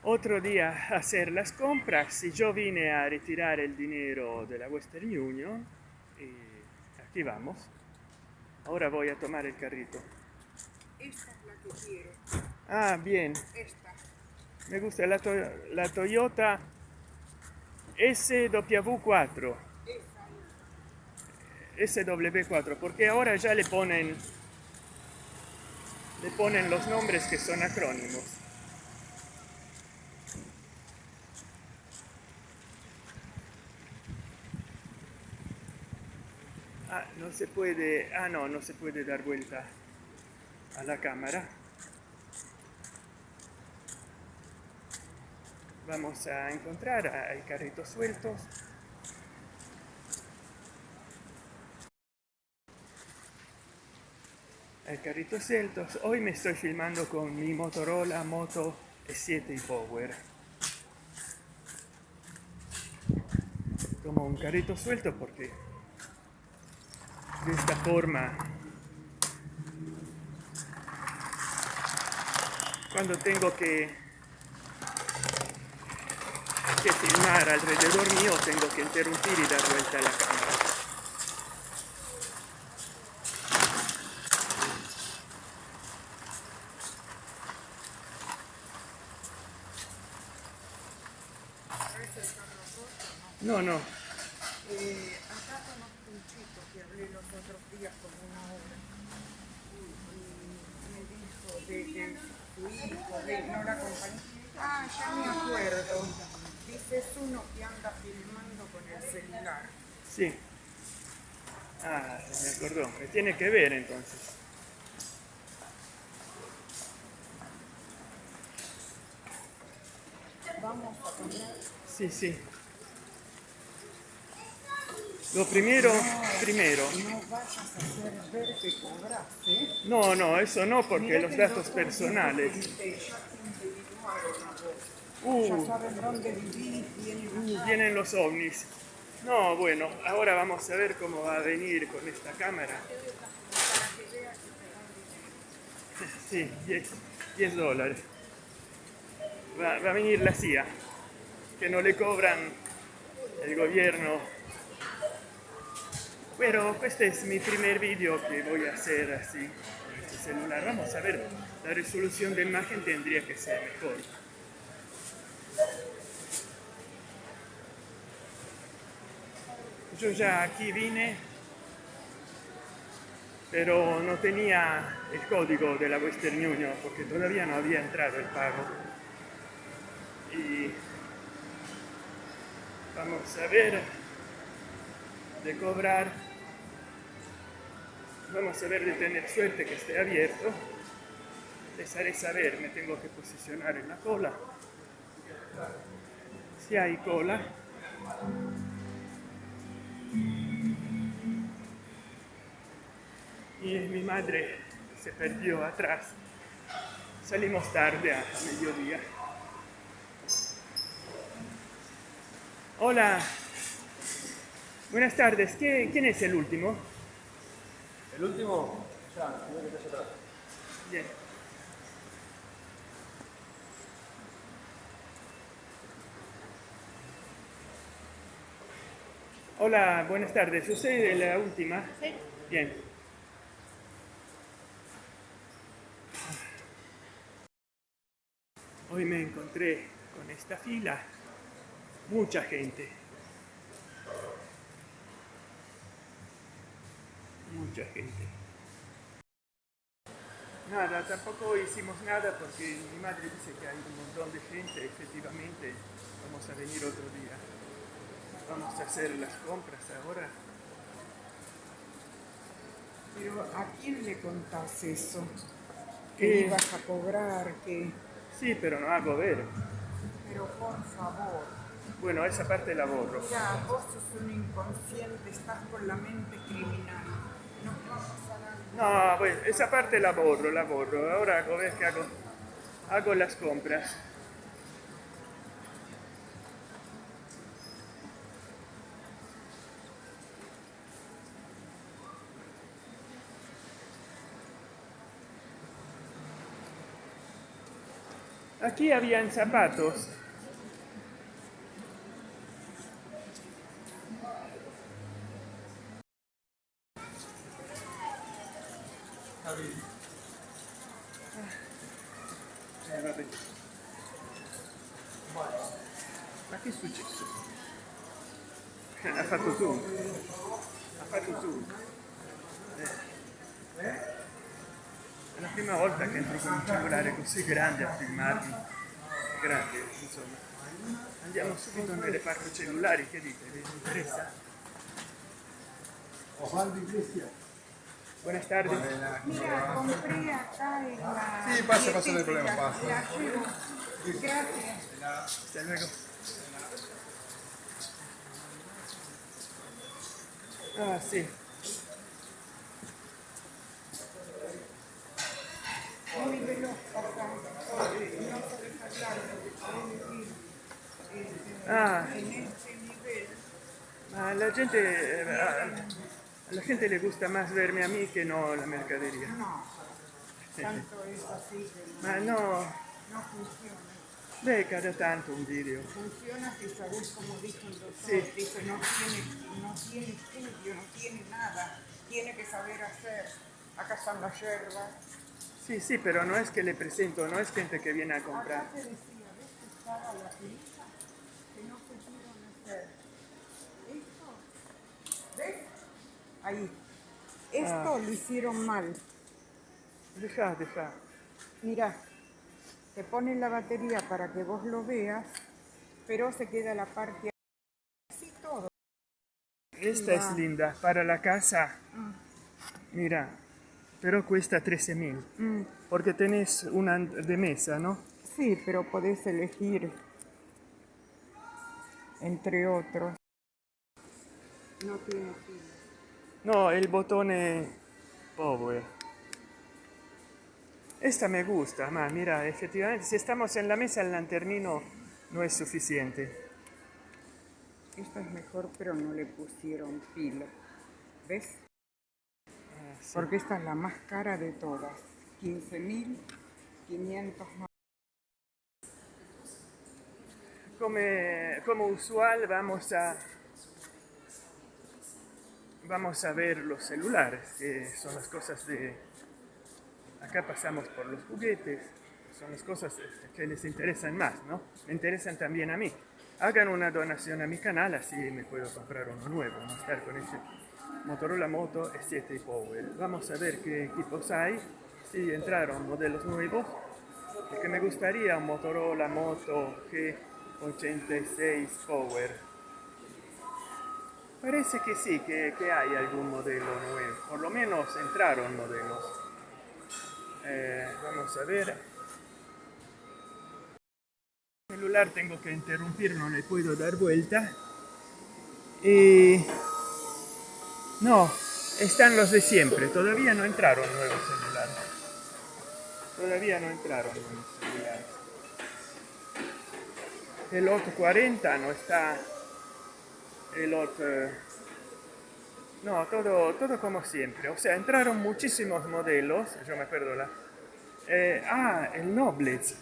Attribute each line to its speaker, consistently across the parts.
Speaker 1: otro día hacer las compras y yo vine a retirar el dinero de la Western Union y aquí vamos. Ahora voy a tomar el carrito.
Speaker 2: Esta es la que quiero.
Speaker 1: Ah, bien.
Speaker 2: Esta.
Speaker 1: Me gusta la Toyota SW4. SW4, porque ahora ya le ponen los nombres que son acrónimos. Ah, no se puede, no se puede dar vuelta a la cámara. Vamos a encontrar, hay carritos sueltos. Hay carritos sueltos. Hoy me estoy filmando con mi Motorola Moto E7 Power. Tomo un carrito suelto porque de esta forma, cuando tengo que filmar alrededor mío, tengo que interrumpir y dar vuelta a la cámara. No, no.
Speaker 2: Acá conozco un chico que hablé los otros días como una hora y me dijo de que su hijo, no la acompañó. Ah, ya me acuerdo. Dice, es uno que anda filmando con el celular.
Speaker 1: Sí. Ah, me acordó. Me tiene que ver entonces.
Speaker 2: Vamos a comprar.
Speaker 1: Sí, sí. Lo primero, primero.
Speaker 2: No vayas a hacer ver que cobraste.
Speaker 1: No, no, eso no, porque
Speaker 2: Mirá
Speaker 1: los
Speaker 2: que
Speaker 1: datos
Speaker 2: otro día
Speaker 1: personales.
Speaker 2: ya te individuaron a vos. Ya
Speaker 1: Uh,
Speaker 2: saben dónde vivís, vienen acá.
Speaker 1: vienen los ovnis. No, bueno, ahora vamos a ver cómo va a venir con esta cámara. Sí, 10 dólares. Va a venir la CIA, que no le cobran el gobierno. Pero este es mi primer vídeo que voy a hacer así con este celular. Vamos a ver, la resolución de imagen tendría que ser mejor. Yo ya aquí vine, pero no tenía el código de la Western Union porque todavía no había entrado el pago. Y vamos a ver de cobrar. Vamos a ver de tener suerte que esté abierto. Les haré saber, me tengo que posicionar en la cola. Si hay cola. Y mi madre se perdió atrás. Salimos tarde a mediodía. Hola, buenas tardes. ¿Quién es el último?
Speaker 3: El último, ya, creo que está allá atrás.
Speaker 1: Bien. Hola, buenas tardes. ¿Usted es la última?
Speaker 2: Sí.
Speaker 1: Bien. Hoy me encontré con esta fila. Mucha gente. Mucha gente. Nada, tampoco hicimos nada porque mi madre dice que hay un montón de gente. Efectivamente, vamos a venir otro día. Vamos a hacer las compras ahora.
Speaker 2: Pero ¿a quién le contás eso? Que
Speaker 1: Que
Speaker 2: ibas a cobrar, que...
Speaker 1: sí, pero no hago ver.
Speaker 2: Pero por favor,
Speaker 1: Bueno, esa parte la borro.
Speaker 2: mira, vos sos un inconsciente, estás con la mente criminal. Nos va a pasar algo.
Speaker 1: No, pues esa parte la borro, la borro. Ahora hago ver que hago las compras. Aquí habían zapatos. Vabbè. Ma che è successo? Ha fatto zoom. Ha fatto zoom. È la prima volta che entro con un cellulare così grande a filmarmi. Grande, insomma. Andiamo subito nelle parco cellulari, che dite? Vi interessa? Buenas tardes.
Speaker 2: Mira, compré acá en la...
Speaker 4: Sí, pasa, pasa, no hay problema, pasa.
Speaker 2: La llevo. Gracias.
Speaker 1: Hasta luego. Ah, sì.
Speaker 2: Muy veloz acá. No sabes hablar.
Speaker 1: Ah,
Speaker 2: En este nivel.
Speaker 1: ma alla gente le gusta más verme a mí que no la mercadería.
Speaker 2: No, tanto es así que
Speaker 1: Ma no,
Speaker 2: no funciona.
Speaker 1: beh, cada tanto un video.
Speaker 2: Funciona si sabes, como dijo el doctor,
Speaker 1: Sí.
Speaker 2: dice, no tiene estudio, no tiene nada, tiene que saber hacer. Acá están las hierbas.
Speaker 1: Sì, sì, però no es que le presento, no es gente que viene a comprar.
Speaker 2: Acá te decía, ¿ves que estaba la pilita? Que no supieron hacer. Esto, ¿ves? Ahí. Esto lo hicieron mal.
Speaker 1: Deja.
Speaker 2: Mira, te ponen la batería para que vos lo veas, pero se queda la parte así todo.
Speaker 1: Esta es linda, para la casa. Mira, pero cuesta 13.000. Porque tenés una de mesa, ¿no?
Speaker 2: Sí, pero podés elegir entre otros. No tiene fin.
Speaker 1: No, el botón power. Esta me gusta, ma mira, effettivamente si estamos en la mesa el lanternino no es suficiente.
Speaker 2: Esta es mejor, pero no le pusieron pila. ¿Ves?
Speaker 1: Sí.
Speaker 2: Porque esta es la más cara de todas. 15.500 más.
Speaker 1: Como usual vamos a ver los celulares, que son las cosas de... Acá pasamos por los juguetes, son las cosas que les interesan más, ¿no? Me interesan también a mí. Hagan una donación a mi canal, así me puedo comprar uno nuevo, no estar con ese Motorola Moto E7 Power. Vamos a ver qué equipos hay, si entraron modelos nuevos, porque me gustaría un Motorola Moto G86 Power. Parece que sí, que hay algún modelo nuevo, por lo menos entraron modelos. Vamos a ver. El celular tengo que interrumpir, no le puedo dar vuelta. Y... no, están los de siempre, todavía no entraron nuevos celulares. Todavía no entraron nuevos celulares. El Hot 40 no está. El Hot... no, todo como siempre. O sea, entraron muchísimos modelos. Yo me acuerdo la... el Noblez.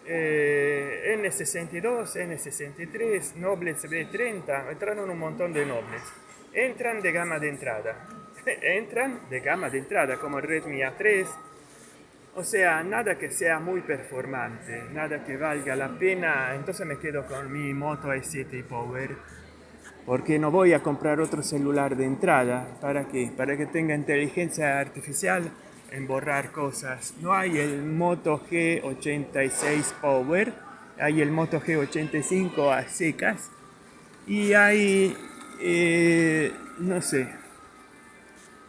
Speaker 1: N62, N63, Noblez B30. Entraron un montón de Noblez. Entran de gama de entrada. Entran de gama de entrada, como el Redmi A3. O sea, nada que sea muy performante, nada que valga la pena. Entonces me quedo con mi Moto E7 Power. Porque no voy a comprar otro celular de entrada. ¿Para qué? Para que tenga inteligencia artificial en borrar cosas. No hay el Moto G86 Power, hay el Moto G85 a secas y hay, no sé,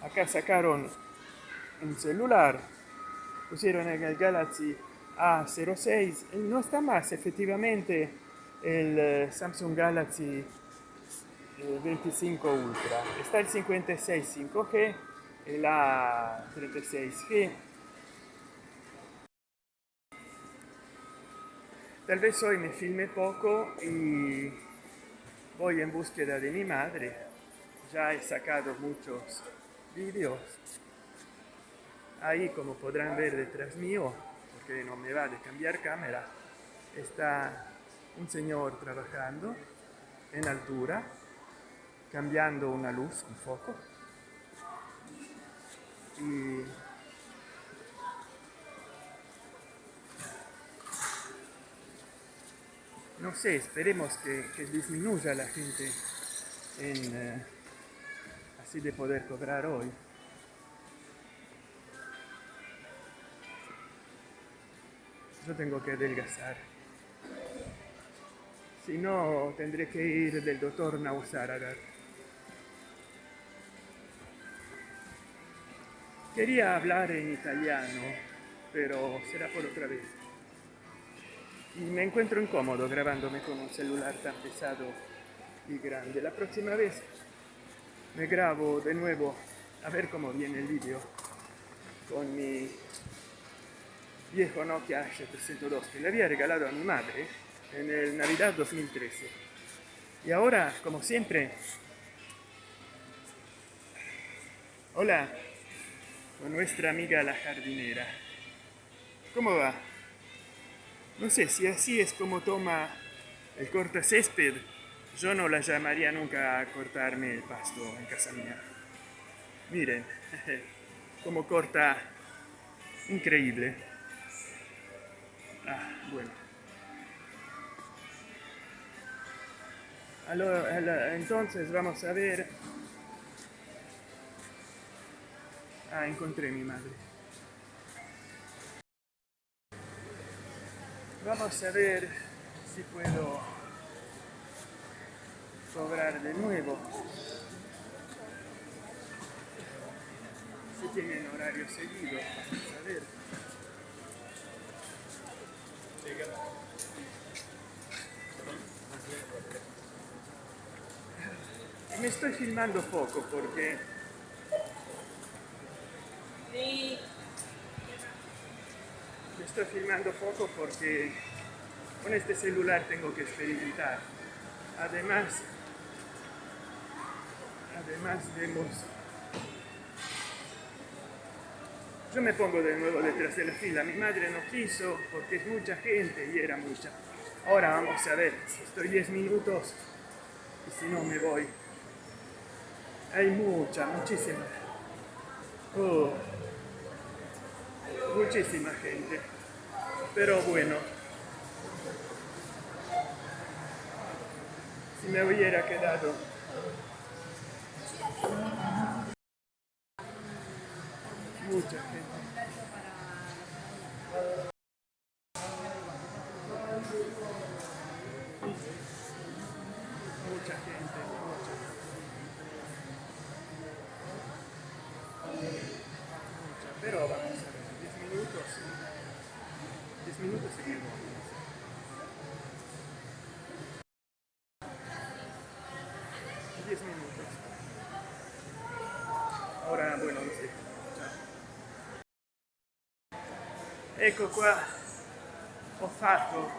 Speaker 1: acá sacaron un celular, pusieron el Galaxy A06, no está más efectivamente el Samsung Galaxy 25 Ultra, está el 56 5G, el A36G. Tal vez hoy me filme poco y voy en búsqueda de mi madre. Ya he sacado muchos vídeos. Ahí, como podrán ver detrás mío, porque no me va de cambiar cámara, está un señor trabajando en altura, cambiando una luz, un foco. Y no sé, esperemos que disminuya la gente así de poder cobrar hoy. Yo tengo que adelgazar. Si no, tendré que ir del doctor Nausaragar. Quería hablar en italiano, pero será por otra vez. Y me encuentro incómodo grabándome con un celular tan pesado y grande. La próxima vez me grabo de nuevo a ver cómo viene el vídeo con mi viejo Nokia 702 que le había regalado a mi madre en el Navidad 2013. Y ahora, como siempre, hola, con nuestra amiga la jardinera. ¿Cómo va? No sé si así es como toma el cortacésped. Yo no la llamaría nunca a cortarme el pasto en casa mía. Miren, como corta, increíble. Ah, bueno. Entonces vamos a ver. Ah, encontré mi madre. Vamos a ver si puedo cobrar de nuevo. Si tienen horario seguido, vamos a ver. Y me estoy filmando poco porque con este celular tengo que experimentar. Además yo me pongo de nuevo detrás de la fila. Mi madre no quiso porque es mucha gente y era mucha. Ahora vamos a ver si estoy 10 minutos y si no me voy. Hay muchísima. Muchísima gente. Pero bueno, si me hubiera quedado mucha gente. Mucha gente. Pero vamos a ver, 10 minutos. 10 minutos y me voy. 10 minutos. Ora, bueno, non si. Ecco qua, ho fatto,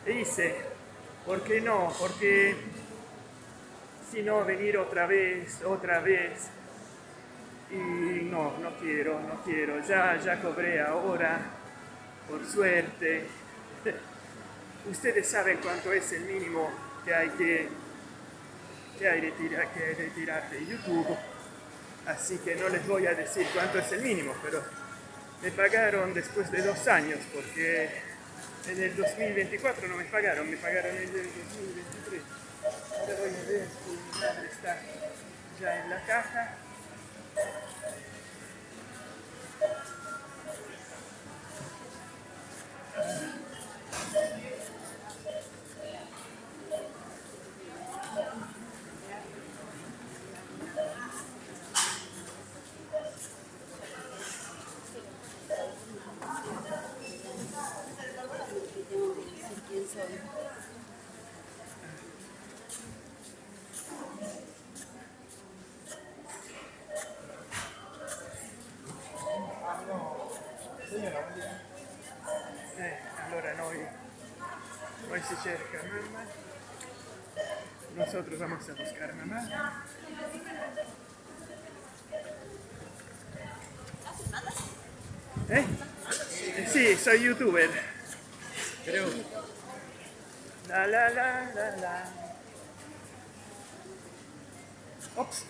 Speaker 1: hice, ¿por qué no? Porque si no, venir otra vez, y no, no quiero, ya cobré ahora, por suerte. Ustedes saben cuánto es el mínimo que hay que retirar de YouTube, así que no les voy a decir cuánto es el mínimo, pero me pagaron después de 2 años, porque en el 2024 no me pagaron en el 2023. Ahora voy a ver si mi madre está ya en la caja. Allora noi si cerca mamma, nosotros vamos a buscar mamá. ¿Eh? Sí, soy youtuber.
Speaker 3: Creo.
Speaker 1: La la la la la. Ops.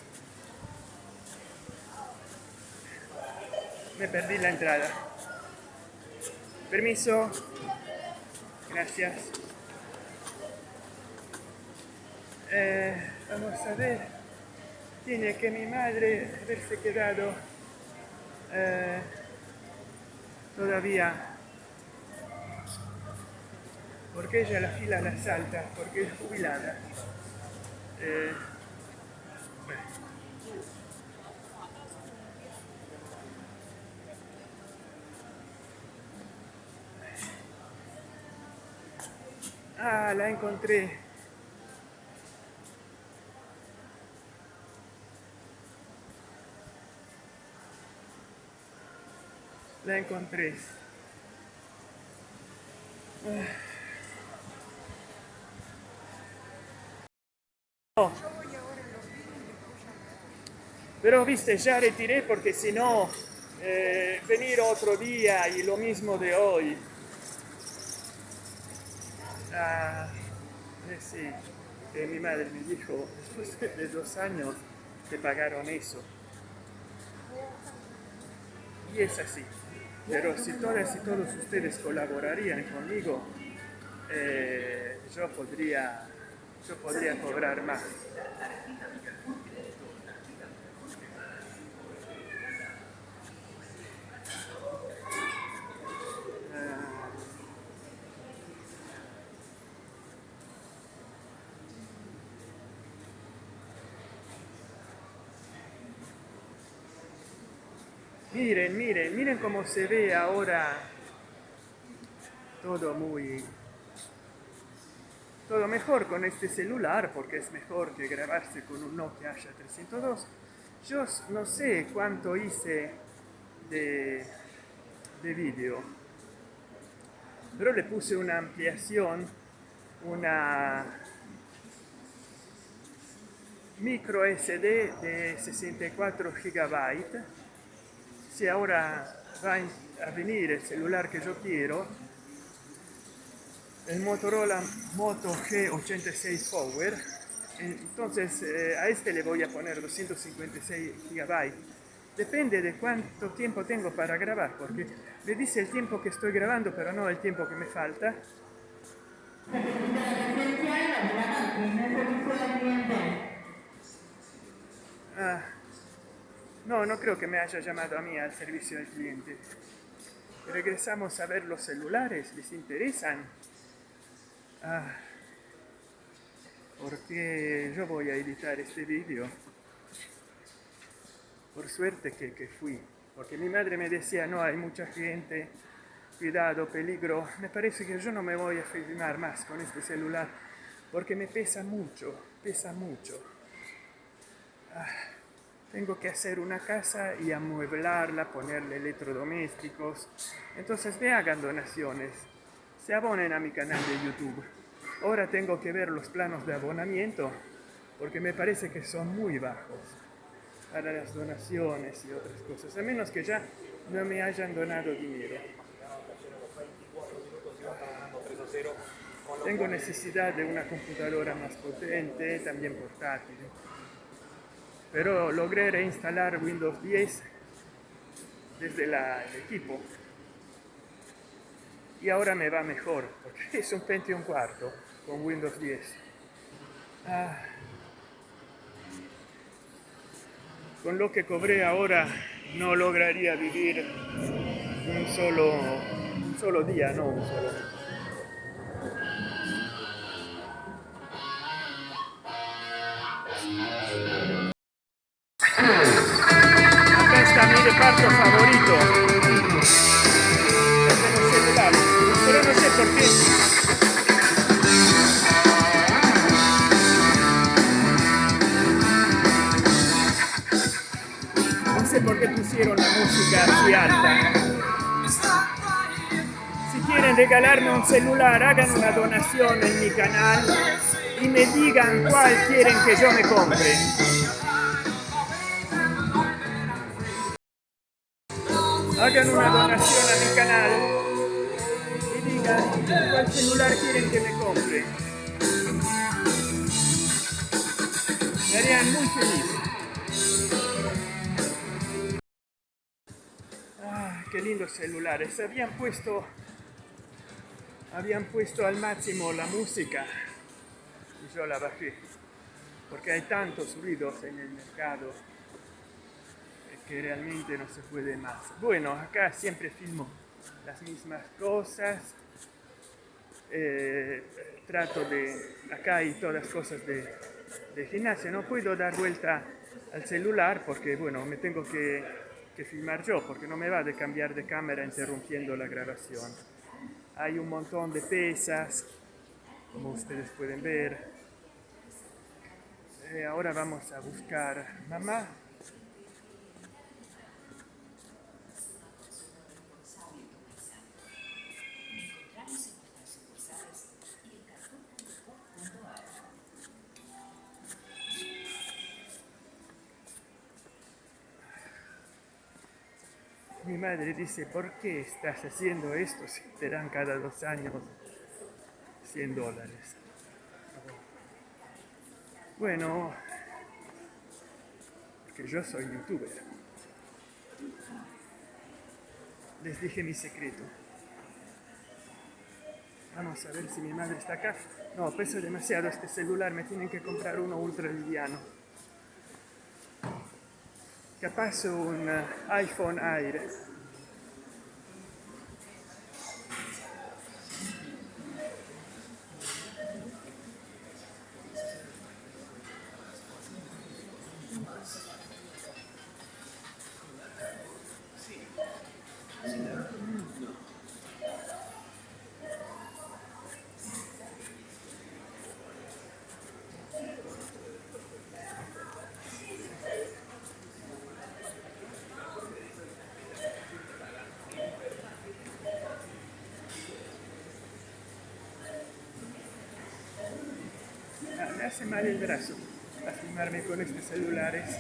Speaker 1: Me perdí la entrada. Permiso. Gracias. Vamos a ver. Tiene que mi madre haberse quedado todavía. Porque ella la fila la salta, porque es jubilada. Bueno. Ah, la encontré. La encontré. Oh. Pero viste, ya retiré porque si no, venir otro día y lo mismo de hoy. Ah, sí, mi madre me dijo, después de 2 años te pagaron eso. Y es así. Pero si todas y todos ustedes colaborarían conmigo, yo podría cobrar más. Miren, miren, miren cómo se ve ahora todo todo mejor con este celular, porque es mejor que grabarse con un Nokia H302. Yo no sé cuánto hice de vídeo, pero le puse una ampliación, una micro SD de 64 GB. Si ahora va a venir el celular que yo quiero, el Motorola Moto G86 Power, entonces a este le voy a poner 256 GB. Depende de cuánto tiempo tengo para grabar, porque me dice el tiempo que estoy grabando, pero no el tiempo que me falta. No, no creo que me haya llamado a mí al servicio del cliente. Regresamos a ver los celulares, ¿les interesan? Porque yo voy a editar este vídeo. Por suerte que fui, porque mi madre me decía, no, hay mucha gente, cuidado, peligro. Me parece que yo no me voy a filmar más con este celular, porque me pesa mucho, pesa mucho. Tengo que hacer una casa y amueblarla, ponerle electrodomésticos. Entonces me hagan donaciones, se abonen a mi canal de YouTube. Ahora tengo que ver los planos de abonamiento, porque me parece que son muy bajos para las donaciones y otras cosas, a menos que ya no me hayan donado dinero. Tengo necesidad de una computadora más potente, también portátil. Pero logré reinstalar Windows 10 desde el equipo. Y ahora me va mejor, porque es un Pentium 4 con Windows 10. Con lo que cobré ahora no lograría vivir un solo día, no un solo mes. Acá está mi reparto favorito. De los celulares, pero no sé por qué. No sé por qué pusieron la música así alta. Si quieren regalarme un celular, hagan una donación en mi canal y me digan cuál quieren que yo me compre. Hagan una donación a mi canal diga cuál celular quieren que me compre. Me harían muy feliz. Ah, qué lindos celulares. Habían puesto al máximo la música y yo la bajé porque hay tantos ruidos en el mercado que realmente no se puede más. Bueno, acá siempre filmo las mismas cosas. Trato de... Acá hay todas cosas de gimnasia. No puedo dar vuelta al celular porque, bueno, me tengo que filmar yo, porque no me va de cambiar de cámara interrumpiendo la grabación. Hay un montón de pesas, como ustedes pueden ver. Ahora vamos a buscar mamá. Mi madre dice, ¿por qué estás haciendo esto si te dan cada 2 años $100? Bueno, porque yo soy youtuber. Les dije mi secreto. Vamos a ver si mi madre está acá. No, pesa demasiado este celular, me tienen que comprar uno ultra liviano. Capaz un iPhone Air. Me hace mal el brazo a filmarme con estos celulares.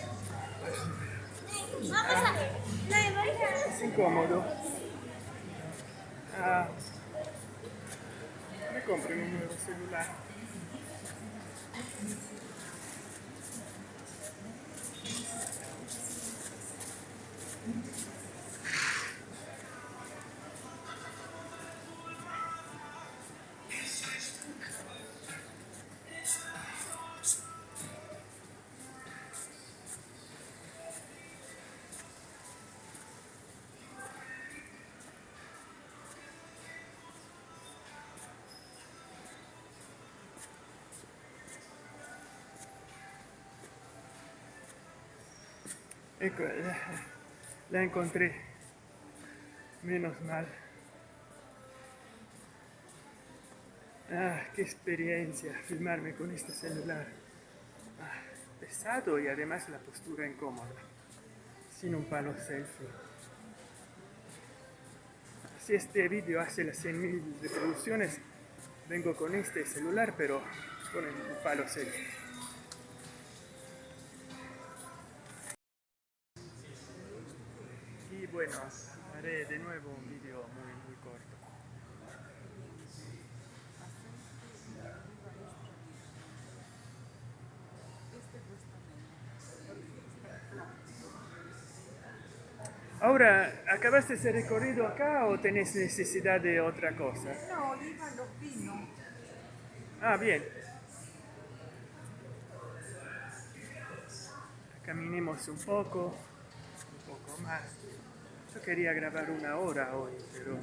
Speaker 1: Es incómodo. Me compré un nuevo celular. Ecco, la encontré. Menos mal. Qué experiencia filmarme con este celular. Pesado y además la postura incómoda. Sin un palo selfie. Si este vídeo hace las 100.000 reproducciones, vengo con este celular, pero con el palo selfie. Y bueno, haré de nuevo un vídeo muy corto. Ahora, ¿acabaste ese recorrido acá o tenés necesidad de otra cosa?
Speaker 2: No, iba a los vinos.
Speaker 1: Bien. Caminemos un poco más. Yo quería grabar 1 hora hoy, pero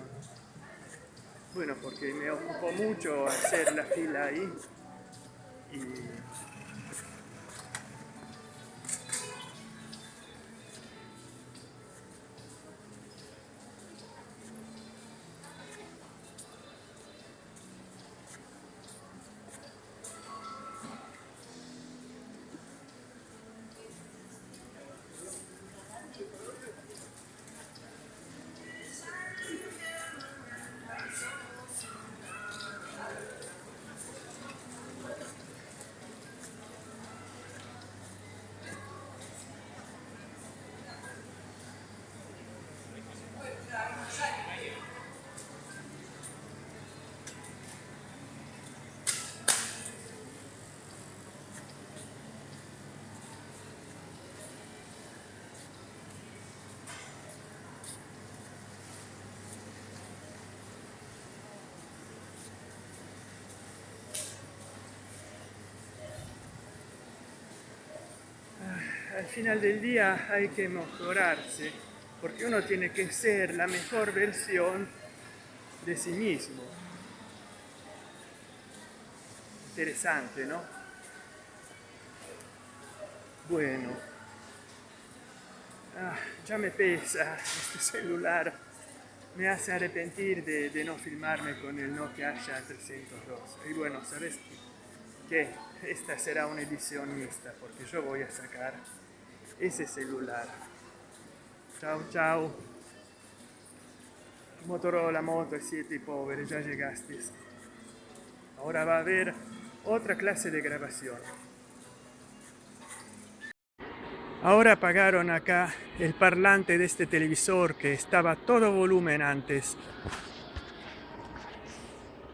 Speaker 1: bueno, porque me ocupó mucho hacer la fila ahí. Y al final del día hay que mejorarse, porque uno tiene que ser la mejor versión de sí mismo. Interesante, ¿no? Bueno, ya me pesa este celular, me hace arrepentir de no filmarme con el Nokia Asha 302. Y bueno, ¿sabes qué? Esta será una edición mixta, porque yo voy a sacar ese celular. Chao, chao. Motorola Moto E7 Power, ya llegaste. Ahora va a haber otra clase de grabación. Ahora apagaron acá el parlante de este televisor que estaba a todo volumen antes.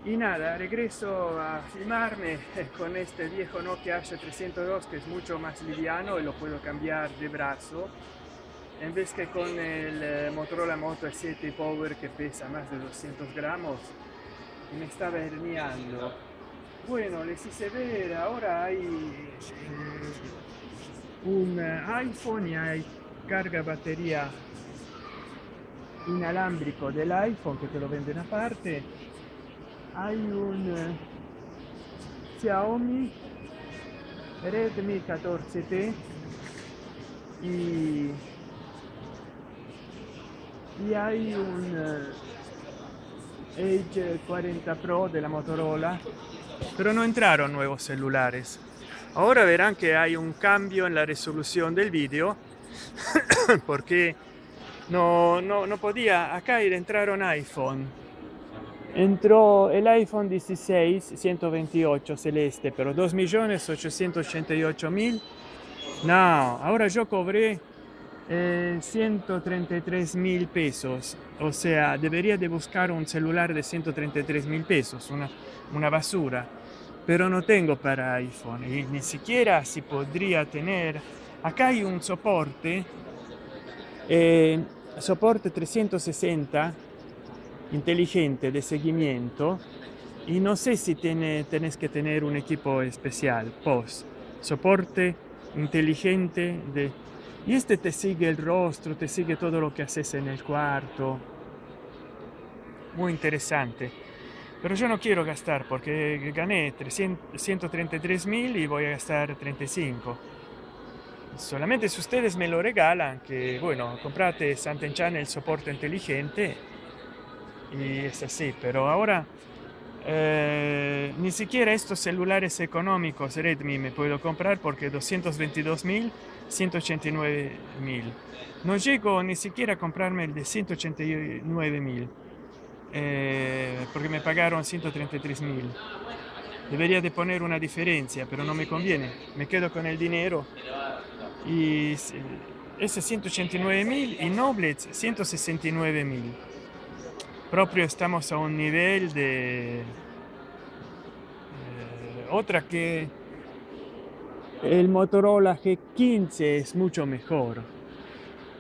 Speaker 1: Y nada, regreso a filmarme con este viejo Nokia Asha 302 que es mucho más liviano y lo puedo cambiar de brazo, en vez que con el Motorola Moto E7 Power que pesa más de 200 gramos y me estaba herniando. Bueno, les hice ver, ahora hay un iPhone y hay carga batería inalámbrico del iPhone que te lo venden aparte. Hay un Xiaomi Redmi 14T y hay un Edge 40 Pro de la Motorola, pero no entraron nuevos celulares. Ahora verán que hay un cambio en la resolución del vídeo porque no podía. Acá entraron iPhone. Entró el iPhone 16 128 celeste, pero 2.888.000. No, ahora yo cobré 133.000 pesos. O sea, debería de buscar un celular de 133.000 pesos, una basura. Pero no tengo para iPhone y ni siquiera si podría tener. Acá hay un soporte 360 inteligente de seguimiento y no sé si tenés que tener un equipo especial. Soporte inteligente y este te sigue el rostro, te sigue todo lo que haces en el cuarto. Muy interesante. Pero yo no quiero gastar porque gané 133.000 y voy a gastar 35. Solamente si ustedes me lo regalan, que bueno, comprate Santen Channel soporte inteligente y es así. Pero ahora ni siquiera estos celulares económicos Redmi me puedo comprar porque 222.000, 189.000. No llego ni siquiera a comprarme el de 189.000. Porque me pagaron 133.000. Debería de poner una diferencia, pero no me conviene. Me quedo con el dinero y ese 189.000 y Noblets 169.000. Proprio estamos a un nivel de otra que el Motorola G15 es mucho mejor.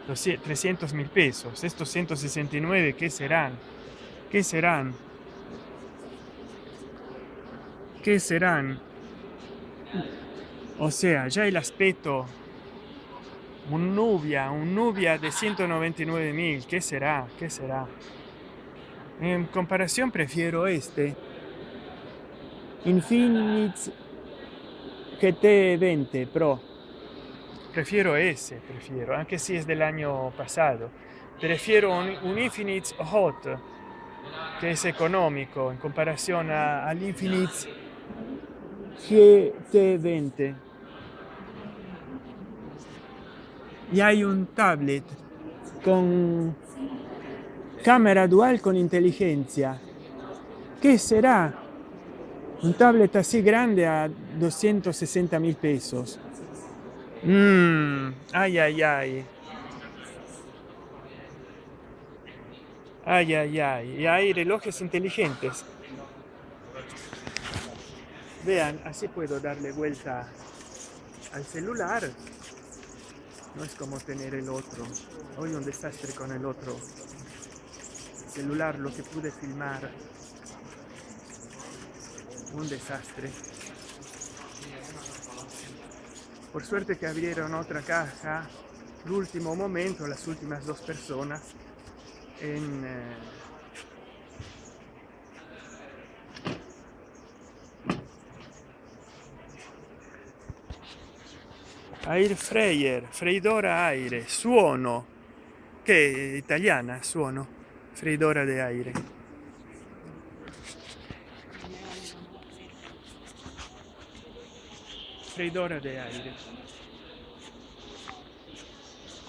Speaker 1: 300.000 pesos. Estos 169, ¿qué serán? ¿Qué serán? ¿Qué serán? O sea, ya el aspecto, un Nubia de 199.000, ¿qué será? ¿Qué será? En comparación prefiero este Infinix GT 20 Pro. Prefiero, aunque sí es del año pasado. Prefiero un Infinix Hot, que es económico en comparación al Infinix GT20. Y hay un tablet con cámara dual con inteligencia. ¿Qué será? Un tablet así grande a 260.000 pesos. Ay, ay, ay. Ay, ay, ay. Y hay relojes inteligentes. Vean, así puedo darle vuelta al celular. No es como tener el otro. Hoy un desastre con el otro celular, lo que pude filmar. Un desastre. Por suerte que abrieron otra caja, l'ultimo momento, las últimas dos personas en air fryer, freidora aire, suono, che è italiana, suono, freidora de aire. Freidora de aire.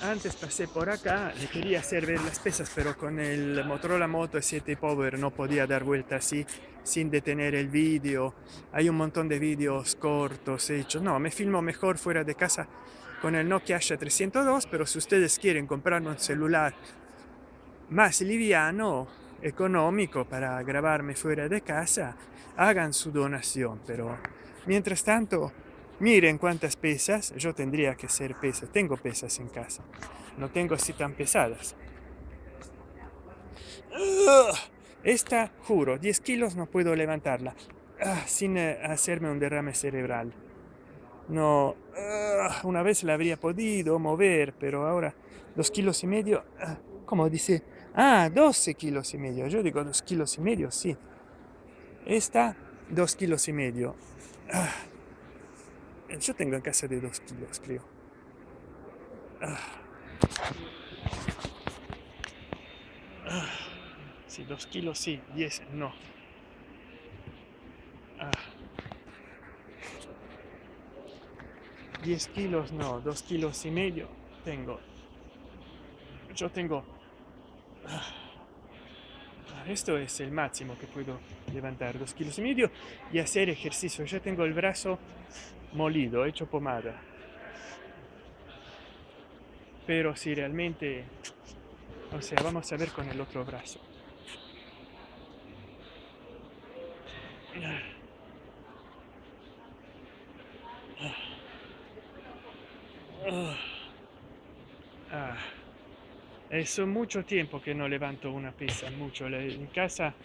Speaker 1: Antes pasé por acá, le quería hacer ver las pesas, pero con el Motorola Moto 7 Power no podía dar vuelta así sin detener el vídeo. Hay un montón de vídeos cortos hechos. No, me filmo mejor fuera de casa con el Nokia Asha 302, pero si ustedes quieren comprar un celular más liviano, económico para grabarme fuera de casa, hagan su donación. Pero mientras tanto, miren cuántas pesas. Yo tendría que ser pesas. Tengo pesas en casa. No tengo así tan pesadas. Esta, juro, 10 kilos no puedo levantarla sin hacerme un derrame cerebral. No, una vez la habría podido mover, pero ahora 2 kilos y medio. ¿Cómo dice? 12 kilos y medio. Yo digo 2 kilos y medio, sí. Esta, 2 kilos y medio. Yo tengo en casa de 2 kilos, creo. Sí, 2 kilos, sí, 10, no. 10 kilos, no, 2 kilos y medio tengo. Yo tengo. Esto es el máximo que puedo levantar, 2 kilos y medio, y hacer ejercicio. Ya tengo el brazo molido, hecho pomada. Pero si realmente, o sea, vamos a ver con el otro brazo. Es mucho tiempo que no levanto una pesa, mucho. En casa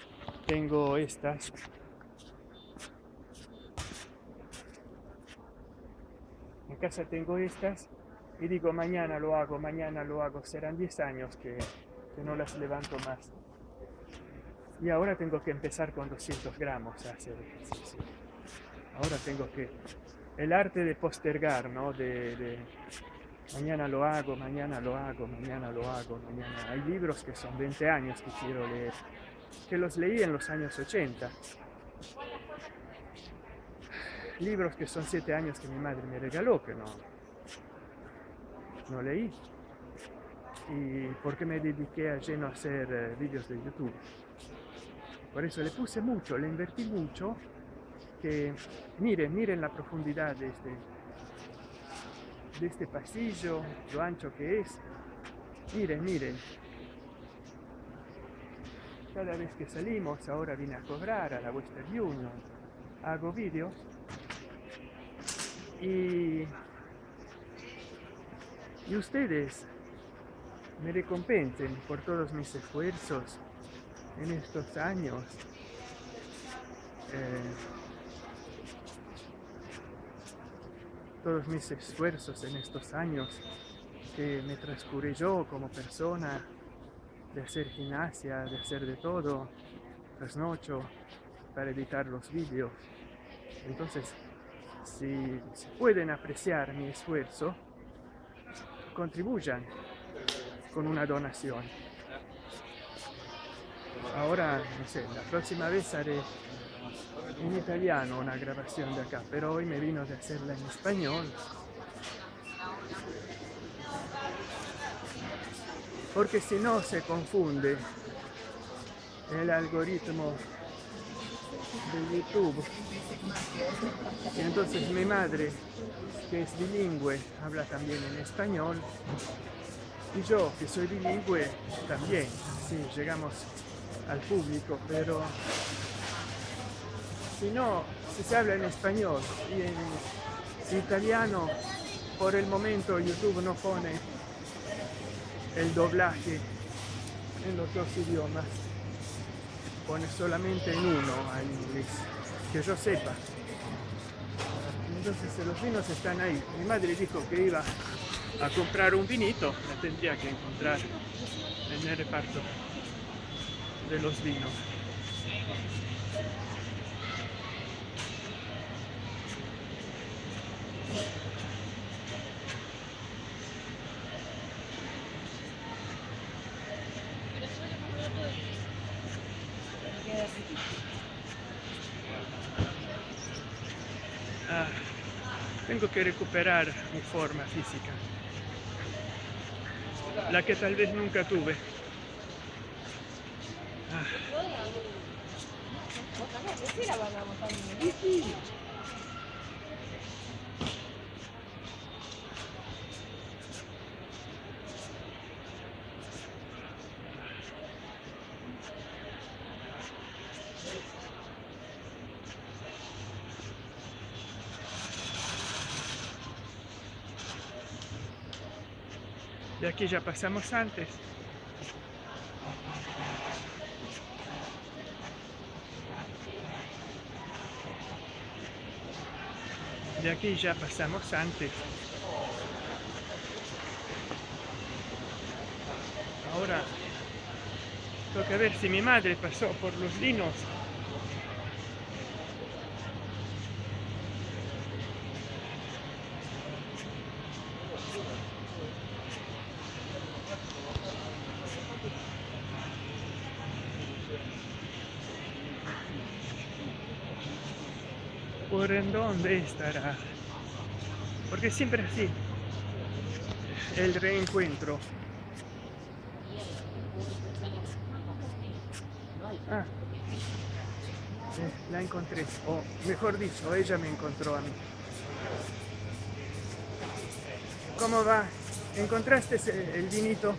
Speaker 1: tengo estas. En casa tengo estas y digo mañana lo hago, mañana lo hago. Serán 10 años que no las levanto más. Y ahora tengo que empezar con 200 gramos a hacer ejercicio. Ahora tengo que... El arte de postergar, ¿no? De mañana lo hago, mañana lo hago, mañana lo hago, mañana. Hay libros que son 20 años que quiero leer, que los leí en los años 80. Libros que son 7 años que mi madre me regaló, que no leí. Y porque me dediqué a lleno a hacer vídeos de YouTube. Por eso le puse mucho, le invertí mucho. Que miren la profundidad de este pasillo, lo ancho que es. Miren. Cada vez que salimos, ahora vine a cobrar a la Western Union, hago vídeos y ustedes me recompensen por todos mis esfuerzos en estos años. Todos mis esfuerzos en estos años que me transcurrí yo como persona, de hacer gimnasia, de hacer de todo, trasnocho para editar los vídeos. Entonces, si pueden apreciar mi esfuerzo, contribuyan con una donación. Ahora, no sé, la próxima vez haré en italiano una grabación de acá, pero hoy me vino de hacerla en español. Porque si no se confunde el algoritmo de YouTube. Y entonces mi madre, que es bilingüe, habla también en español. Y yo, que soy bilingüe, también. Sí, llegamos al público, pero si no, si se habla en español y en italiano, por el momento YouTube no pone el doblaje en los dos idiomas, pone solamente en uno, en inglés, que yo sepa. Entonces los vinos están ahí. Mi madre dijo que iba a comprar un vinito, la tendría que encontrar en el reparto de los vinos. Ah, tengo que recuperar mi forma física, la que tal vez nunca tuve. Ah, de aquí ya pasamos antes. De aquí ya pasamos antes. Ahora toca ver si mi madre pasó por los vinos. ¿Por en dónde estará? Porque siempre así, el reencuentro. Ah, la encontré, o mejor dicho, ella me encontró a mí. ¿Cómo va? ¿Encontraste el vinito?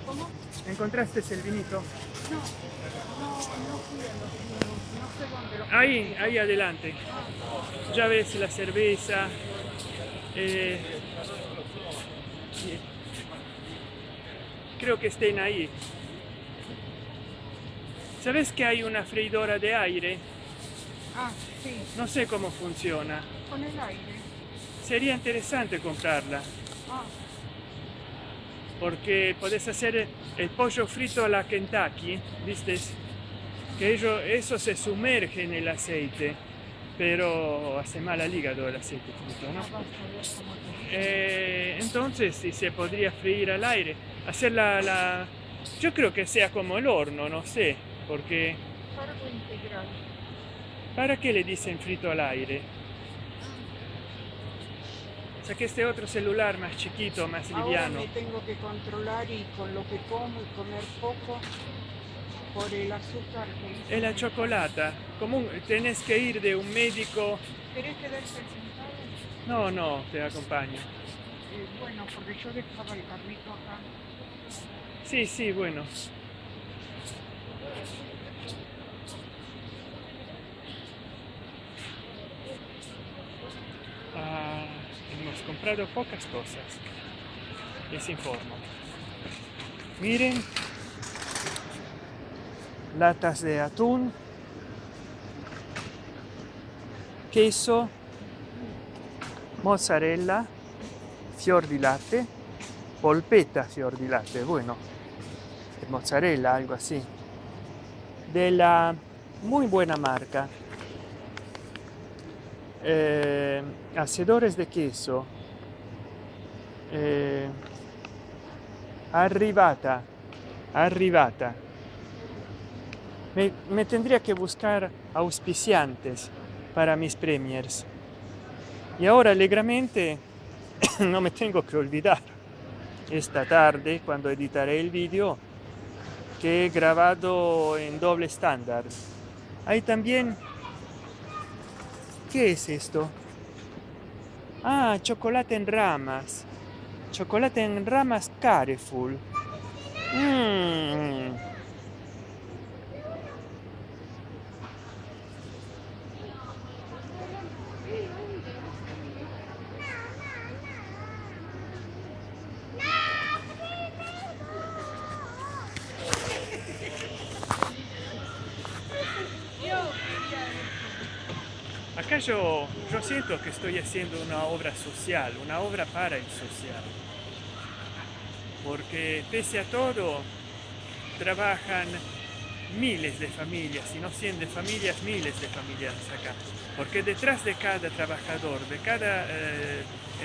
Speaker 2: ¿Cómo?
Speaker 1: ¿Encontraste el vinito?
Speaker 2: No fui a los vinos, no sé dónde los
Speaker 1: Ahí adelante. Ya ves la cerveza. Creo que estén ahí. ¿Sabes que hay una freidora de aire?
Speaker 2: Ah, sí,
Speaker 1: No sé cómo funciona.
Speaker 2: con el aire.
Speaker 1: Sería interesante comprarla,
Speaker 2: Ah,
Speaker 1: porque podés hacer el pollo frito a la Kentucky, ¿viste? Que eso se sumerge en el aceite, pero hace mal al hígado el aceite frito, ¿no?
Speaker 2: vas a ver cómo te...
Speaker 1: Entonces sí, se podría freír al aire, hacer yo creo que sea como el horno, no sé, porque
Speaker 2: Cargo integral.
Speaker 1: ¿para qué le dicen frito al aire? Saqué este otro celular más chiquito, más
Speaker 2: Ahora
Speaker 1: liviano.
Speaker 2: me tengo que controlar y con lo que como y comer poco por el azúcar que hice.
Speaker 1: Es la chocolata. Tenés que ir de un médico.
Speaker 2: ¿Querés quedarte sentado?
Speaker 1: No, te acompaño.
Speaker 2: Bueno, porque yo dejaba el carrito acá.
Speaker 1: Sí, bueno. Hemos comprado pocas cosas. Les informo. Miren, latas de atún, queso, mozzarella, fior di latte, polpetta fior di latte, bueno, mozzarella, algo así, de la muy buena marca. Hacedores de queso, arrivata. Me tendría que buscar auspiciantes para mis premiers. Y ahora alegremente no me tengo que olvidar esta tarde, cuando editaré el vídeo, que he grabado en doble estándar. Hay también... ¿Qué es esto? Ah, chocolate en ramas. Chocolate en ramas Carrefour. Acá yo siento que estoy haciendo una obra social, una obra para el social. Porque pese a todo, trabajan miles de familias, si no cientos de familias, miles de familias acá. Porque detrás de cada trabajador, de cada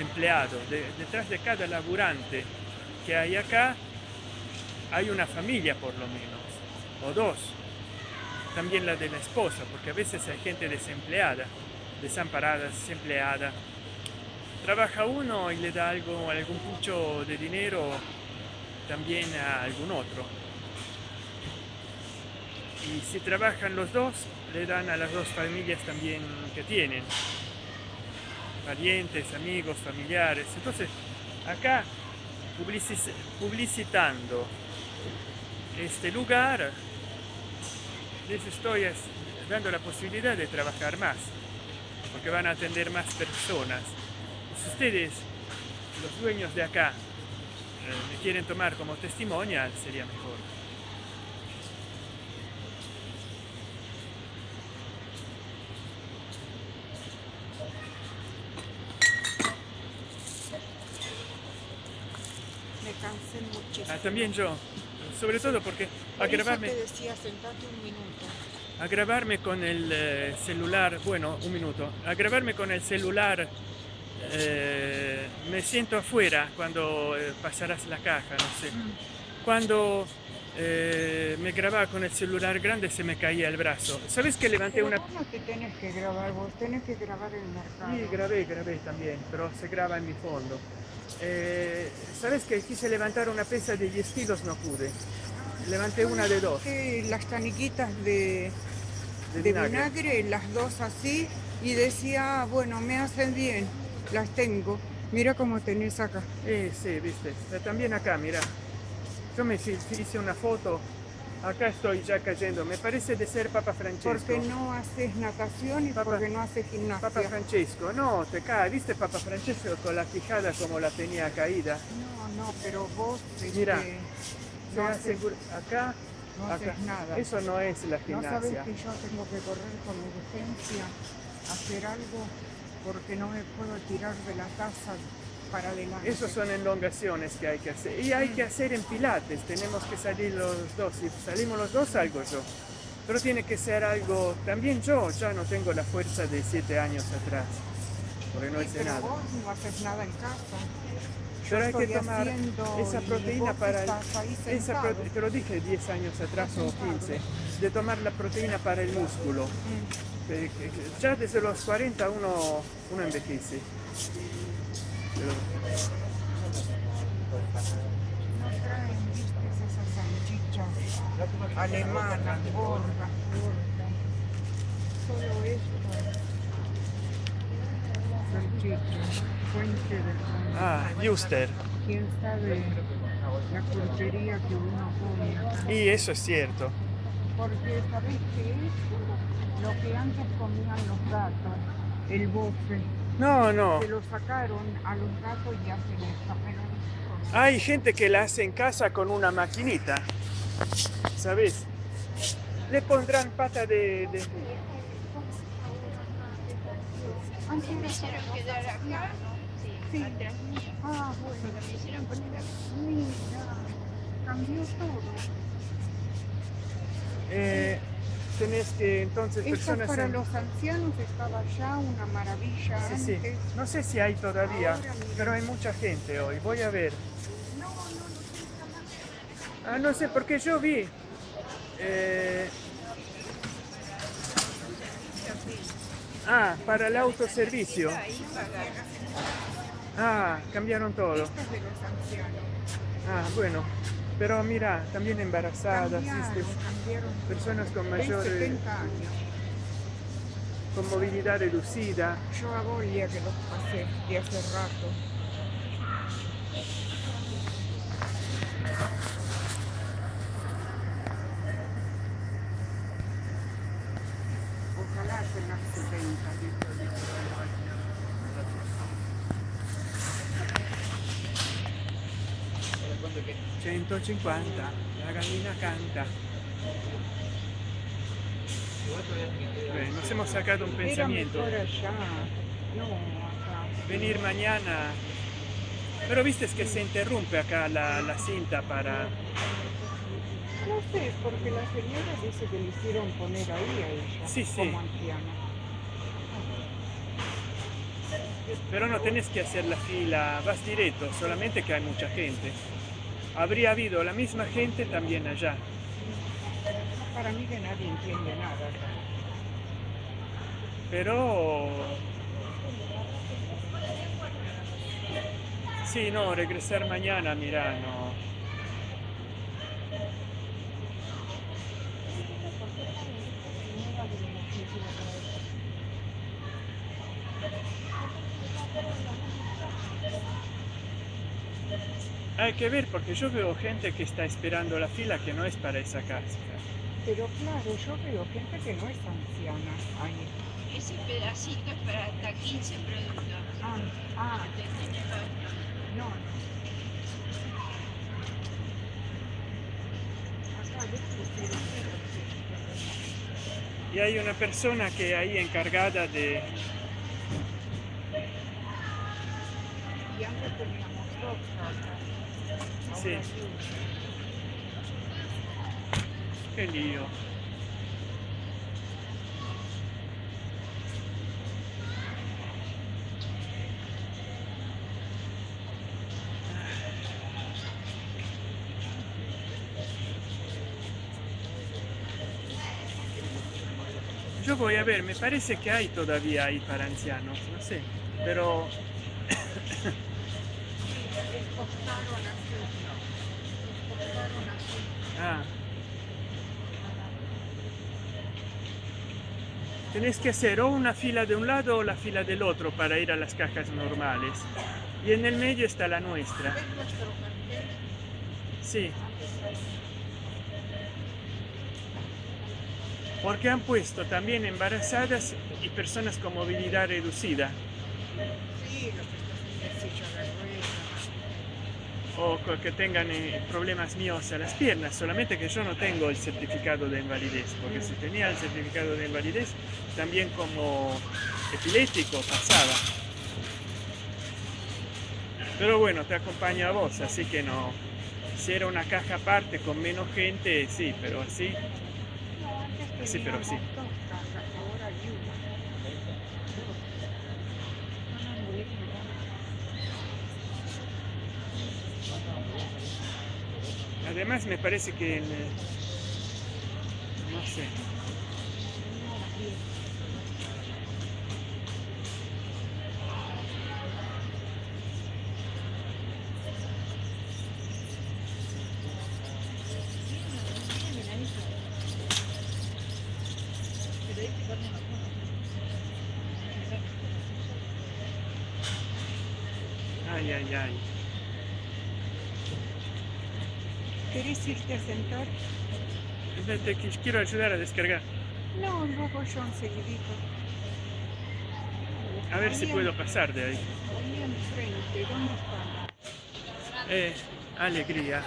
Speaker 1: empleado, detrás de cada laburante que hay acá, hay una familia por lo menos, o dos. También la de la esposa, porque a veces hay gente desempleada, desamparada, desempleada. Trabaja uno y le da algo, algún pucho de dinero también a algún otro. Y si trabajan los dos, le dan a las dos familias también que tienen. Parientes, amigos, familiares. Entonces, acá, publicitando este lugar, les estoy dando la posibilidad de trabajar más, porque van a atender más personas. Si ustedes, los dueños de acá, me quieren tomar como testimonial, sería mejor.
Speaker 2: Me cansé muchísimo.
Speaker 1: También yo, sobre todo porque a grabarme,
Speaker 2: te decía, sentate un minuto.
Speaker 1: a grabarme con el celular, bueno, un minuto, a grabarme con el celular, me siento afuera cuando pasarás la caja, no sé. Cuando me grababa con el celular grande se me caía el brazo. ¿Sabes que levanté
Speaker 2: Pero
Speaker 1: una...
Speaker 2: vos no te tenés que grabar, vos tenés que grabar el mercado.
Speaker 1: Sí, grabé también, pero se graba en mi fondo. ¿Sabes que quise levantar una pesa de 10 kilos? No pude. Levanté una de 2.
Speaker 2: Las caniquitas de
Speaker 1: vinagre.
Speaker 2: vinagre, las dos así, y decía, "Ah, bueno, me hacen bien, las tengo. Mira cómo tenés acá."
Speaker 1: Sí, viste. También acá, mira. Yo me hice una foto. Acá estoy ya cayendo. Me parece de ser Papa Francesco.
Speaker 2: Porque no haces natación y porque no haces gimnasia.
Speaker 1: Papa Francesco, no, te cae. ¿Viste Papa Francesco con la quijada como la tenía caída?
Speaker 2: No, pero vos
Speaker 1: Mira,
Speaker 2: no haces,
Speaker 1: acá,
Speaker 2: no
Speaker 1: acá.
Speaker 2: haces nada.
Speaker 1: Eso no es la
Speaker 2: No sabes
Speaker 1: gimnasia.
Speaker 2: que yo tengo que correr con urgencia, hacer algo, porque no me puedo tirar de la casa para adelante.
Speaker 1: Esos son elongaciones que hay que hacer. Y hay que hacer en pilates. Tenemos que salir los dos. Si salimos los dos, salgo yo. Pero tiene que ser algo... También yo ya no tengo la fuerza de 7 años atrás. Porque no hice
Speaker 2: pero
Speaker 1: nada.
Speaker 2: vos no haces nada en casa.
Speaker 1: Pero hay que
Speaker 2: estoy
Speaker 1: tomar
Speaker 2: haciendo
Speaker 1: esa
Speaker 2: y
Speaker 1: proteína
Speaker 2: vos
Speaker 1: para
Speaker 2: estás ahí sentado.
Speaker 1: te lo dije 10 años atrás o 15, de tomar la proteína para el músculo. Ya desde los 40 uno envejece.
Speaker 2: No traen, viste, esas salchichas alemanas, gordas. Solo esto. Salchichas, fuente del
Speaker 1: Juster.
Speaker 2: quién sabe la porquería que uno come acá.
Speaker 1: Y eso es cierto.
Speaker 2: Porque sabés qué es lo que antes comían los gatos, el bofe.
Speaker 1: No.
Speaker 2: Se lo sacaron a los gatos y hacen esta, pero nosotros
Speaker 1: Hay gente que la hace en casa con una maquinita. ¿Sabes? Le pondrán pata de...
Speaker 2: antes
Speaker 4: Me hicieron quedar acá, ¿no? Sí, atrás mío.
Speaker 2: Ah, bueno.
Speaker 4: Me hicieron poner acá.
Speaker 2: Mira, cambió todo.
Speaker 1: Tenés que entonces
Speaker 2: Esto
Speaker 1: personas...
Speaker 2: para los ancianos estaba ya una maravilla
Speaker 1: Sí.
Speaker 2: antes.
Speaker 1: No sé si hay todavía,
Speaker 2: Ahora, mira.
Speaker 1: pero hay mucha gente hoy. Voy a ver.
Speaker 2: No,
Speaker 1: No sé, porque yo vi... para el autoservicio. Cambiaron todo.
Speaker 2: esto es de los ancianos.
Speaker 1: Bueno. Pero mira, también embarazadas,
Speaker 2: Cambiaron
Speaker 1: personas con
Speaker 2: Hay
Speaker 1: mayor
Speaker 2: 70 años.
Speaker 1: con movilidad reducida.
Speaker 2: Yo hago el día que los pasé de hace rato. Ojalá tengas 70, dijo.
Speaker 1: 150, la gallina canta. No nos hemos sacado un
Speaker 2: Era
Speaker 1: pensamiento.
Speaker 2: mejor allá, no acá.
Speaker 1: Venir mañana. Pero viste que se interrumpe acá la cinta para...
Speaker 2: No sé, porque la señora dice que le hicieron poner ahí a ella,
Speaker 1: Sí, sí.
Speaker 2: como anciana.
Speaker 1: Pero no tenés que hacer la fila, vas directo, solamente que hay mucha gente. Habría habido la misma gente también allá.
Speaker 2: Para mí que nadie entiende nada acá.
Speaker 1: Pero... Sí, no, regresar mañana, mira, no. Hay que ver porque yo veo gente que está esperando la fila que no es para esa casa.
Speaker 2: Pero claro, yo veo gente que no es anciana ahí.
Speaker 4: Ese pedacito es para hasta 15 productos. Que tiene el otro.
Speaker 2: No. Acá yo prefiero.
Speaker 1: Y hay una persona que ahí encargada de...
Speaker 2: Y antes teníamos dos acá.
Speaker 1: Sí.
Speaker 2: Ahora sí.
Speaker 1: Qué lío. Yo voy a ver, me parece que hay todavía ahí para ancianos, no sé, pero... Ah. Tenés que hacer o una fila de un lado o la fila del otro para ir a las cajas normales. Y en el medio está la nuestra. Sí. Porque han puesto también embarazadas y personas con movilidad reducida.
Speaker 2: Sí, lo que está en silla de ruedas.
Speaker 1: O que tengan problemas míos a las piernas, solamente que yo no tengo el certificado de invalidez, porque si tenía el certificado de invalidez, también como epiléptico pasaba. Pero bueno, te acompaño a vos, así que no. Si era una caja aparte con menos gente, sí, pero así.
Speaker 2: No, antes
Speaker 1: Sí, pero sí.
Speaker 2: teníamos dos cajas, ahora hay una. No, no,
Speaker 1: Además me parece que no sé. Ay, ay, ay.
Speaker 2: ¿Querés irte a sentar?
Speaker 1: Te quiero ayudar a descargar.
Speaker 2: No, luego yo enseguidito.
Speaker 1: A ver si
Speaker 2: Ahí
Speaker 1: puedo pasar de ahí.
Speaker 2: Ahí enfrente, ¿dónde está?
Speaker 1: Alegría.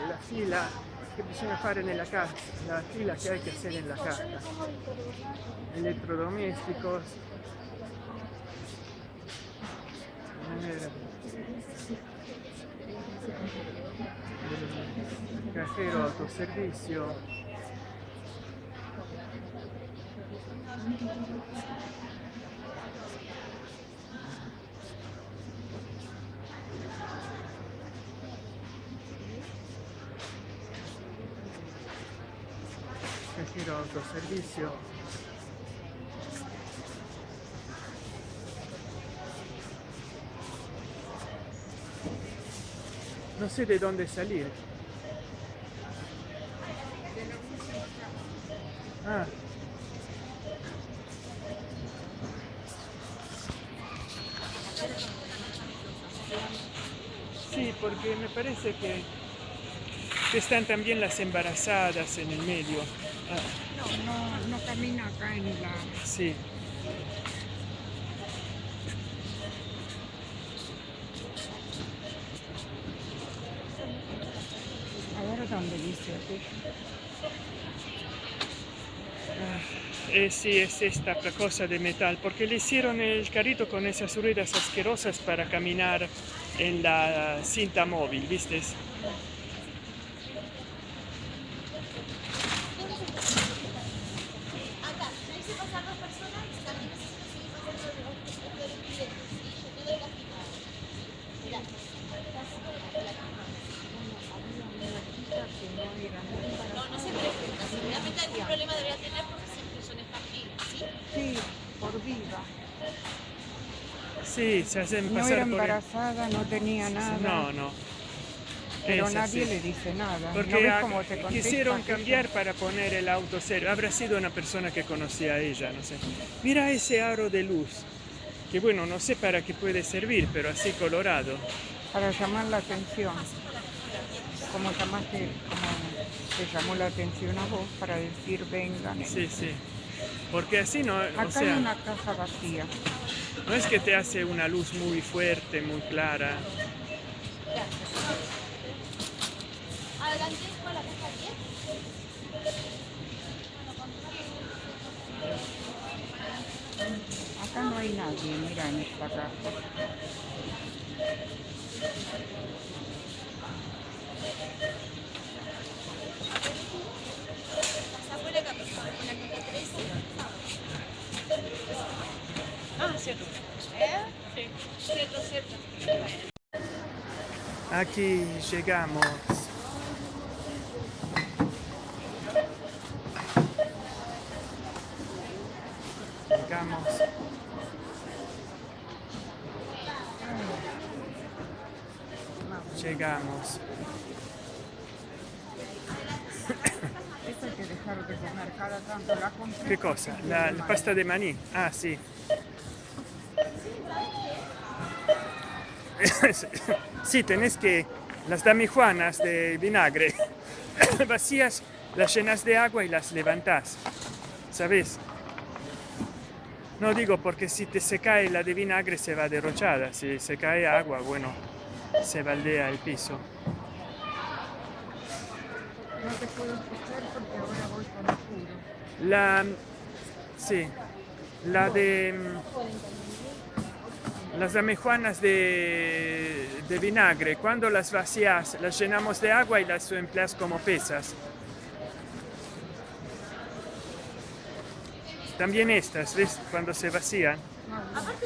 Speaker 1: La fila che bisogna fare nella casa, la fila che hay que hacer en la casa. Electrodomésticos. Cajero, autoservicio. Cajero, autoservicio. No sé de dónde salir. Ah. Sí, porque me parece que están también las embarazadas en el medio. Ah,
Speaker 2: No camina acá en la...
Speaker 1: sí.
Speaker 2: Ahora dónde dice aquello.
Speaker 1: Sí, es esta cosa de metal, porque le hicieron el carrito con esas ruedas asquerosas para caminar en la cinta móvil, ¿viste?
Speaker 4: No, no se pregunta. Seguramente algún problema debería tener porque siempre son estas filas, ¿sí?
Speaker 2: Sí, por viva.
Speaker 1: Sí, se hacen
Speaker 2: No
Speaker 1: pasar
Speaker 2: era
Speaker 1: por...
Speaker 2: embarazada, no tenía nada.
Speaker 1: No, no.
Speaker 2: Pero
Speaker 1: Es
Speaker 2: nadie
Speaker 1: así.
Speaker 2: le dice nada. ¿No
Speaker 1: Porque
Speaker 2: ves cómo te contesta
Speaker 1: quisieron
Speaker 2: aquello?
Speaker 1: cambiar para poner el auto serio. Habrá sido una persona que conocía a ella, no sé. Mira ese aro de luz, que bueno, no sé para qué puede servir, pero así colorado.
Speaker 2: Para llamar la atención. Como te llamó la atención a vos para decir vengan.
Speaker 1: Sí, sí. Porque así no, o
Speaker 2: Acá hay
Speaker 1: sea,
Speaker 2: una caja vacía.
Speaker 1: no es que te hace una luz muy fuerte, muy clara.
Speaker 4: Adelante con la caja 10.
Speaker 2: Acá no hay nadie, mira, en esta caja.
Speaker 4: Esa fue la caja 13. Ah, cierto. Sí, cierto, cierto.
Speaker 1: Aquí llegamos. Llegamos. Llegamos.
Speaker 2: Esto hay que dejar de comer cada tanto. La compré.
Speaker 1: ¿Qué cosa? La pasta de maní. Ah, sí. Sí, tenés que... Las damijuanas de vinagre vacías, las llenas de agua y las levantás. ¿Sabes? No digo porque si se cae la de vinagre se va derrochada. Si se cae agua, bueno, se baldea el piso.
Speaker 2: No te puedo escuchar porque ahora voy con oscuro.
Speaker 1: Sí, la de... Las damijuanas de vinagre, cuando las vacías, las llenamos de agua y las empleas como pesas. También estas, ¿ves? Cuando se vacían.
Speaker 4: Aparte,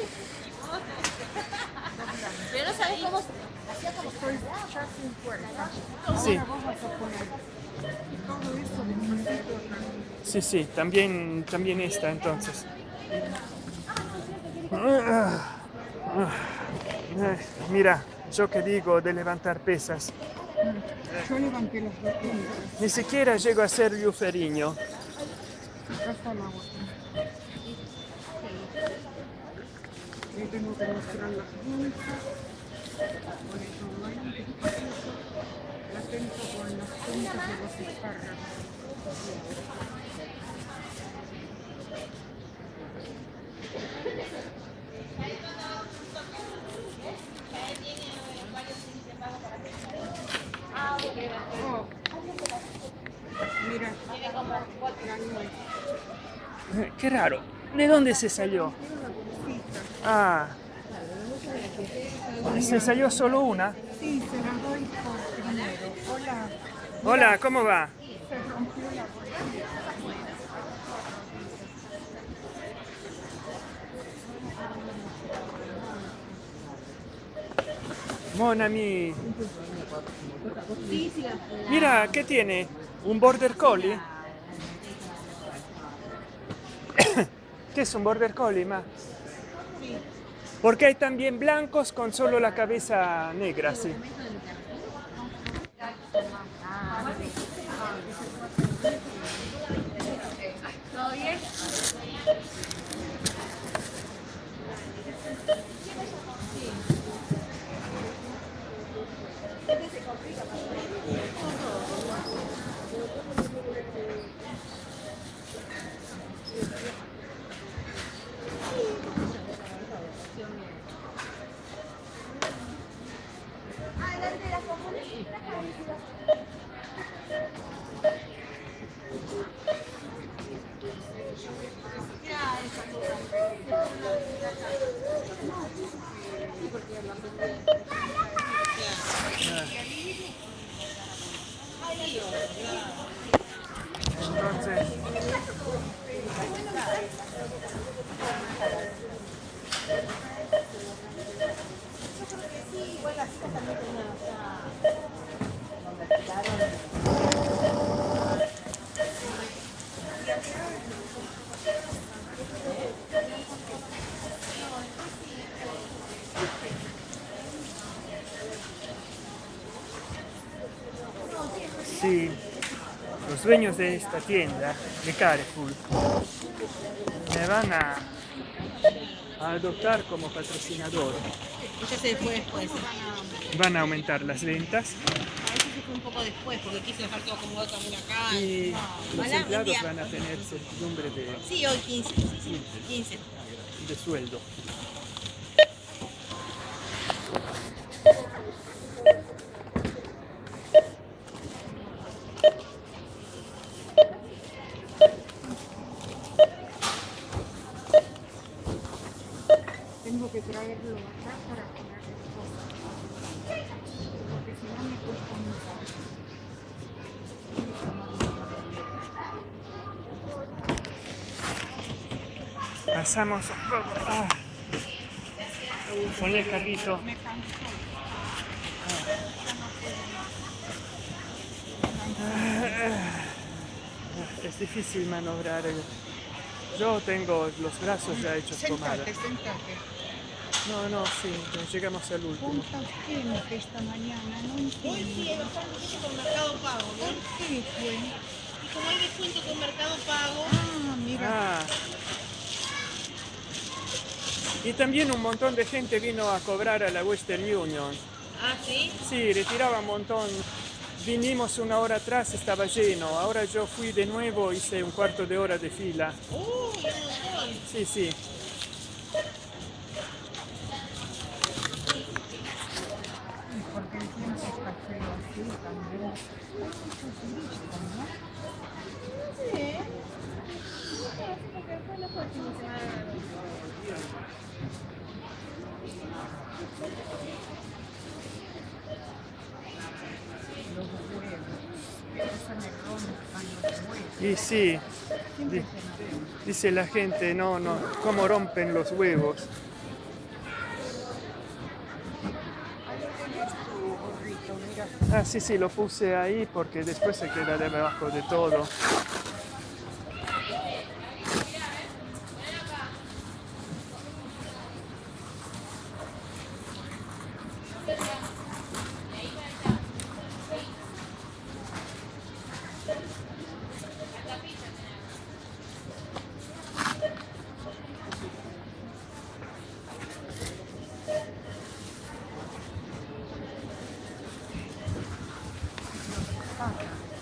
Speaker 4: pero no sabes cómo hacía como
Speaker 2: Estoy ya sin fuerza.
Speaker 1: Sí,
Speaker 2: Ahora vos vas a poner todo eso despacito acá.
Speaker 1: sí, sí, también esta entonces. Mira, yo que digo de levantar pesas.
Speaker 2: Yo levanté las dos puntas.
Speaker 1: Ni siquiera llego a ser Liuferiño.
Speaker 2: Acá está el agua. Le tengo que mostrar las puntas. Pone todo ahí. Atento con las puntas de los espárragos. Oh, mira, la nuez.
Speaker 1: Qué raro. ¿De dónde se salió? Ah, ¿se salió solo una?
Speaker 2: Sí, se la doy por primero. Hola,
Speaker 1: Hola, ¿cómo va?
Speaker 2: se rompió la botella.
Speaker 1: Mon ami. Mira, ¿qué tiene? ¿Un border collie? ¿Qué es un border collie, ma? Porque hay también blancos con solo la cabeza negra, sí.
Speaker 4: ¿Todo bien?
Speaker 1: Sí, los dueños de esta tienda, de Carrefour, me van a adoptar como patrocinador.
Speaker 5: Ella se fue después.
Speaker 1: Van a aumentar las ventas
Speaker 5: A veces se fue un poco después porque quiso dejar todo acomodado también acá.
Speaker 1: y los
Speaker 5: Ojalá,
Speaker 1: empleados
Speaker 5: buen día.
Speaker 1: van a tener certidumbre
Speaker 5: Sí, hoy 15. 15.
Speaker 1: de sueldo.
Speaker 2: Tengo que traerlo acá para ponerle cosas. Porque si no me cuesta mucho.
Speaker 1: Pasamos con el carrito.
Speaker 2: Me cansó.
Speaker 1: Es difícil maniobrar. Yo tengo los brazos ya hechos pomada.
Speaker 2: Sentate.
Speaker 1: No, sí, llegamos al último.
Speaker 2: ¿Cuántas gente esta mañana? No
Speaker 5: Hoy sí
Speaker 2: entiendo.
Speaker 5: hay bastante gente con Mercado Pago, ¿no?
Speaker 2: ¿Por qué fue?
Speaker 5: Y como hay descuento con Mercado Pago,
Speaker 2: Ah, mira.
Speaker 1: Ah. Y también un montón de gente vino a cobrar a la Western Union.
Speaker 5: ¿sí?
Speaker 1: Sí, retiraba un montón. Vinimos una hora atrás, estaba lleno. Ahora yo fui de nuevo, hice un cuarto de hora de fila.
Speaker 5: Un montón.
Speaker 1: Sí.
Speaker 2: Porque el tiempo está feo así también. Hay muchos turistas, ¿no? Los huevos. Eso me rompan los huevos.
Speaker 1: Y sí,
Speaker 2: Siempre
Speaker 1: di-
Speaker 2: se me
Speaker 1: dice la gente, no, cómo rompen los huevos.
Speaker 2: Ahí tenés tu gorrito, mira.
Speaker 1: Sí, lo puse ahí porque después se queda debajo de todo.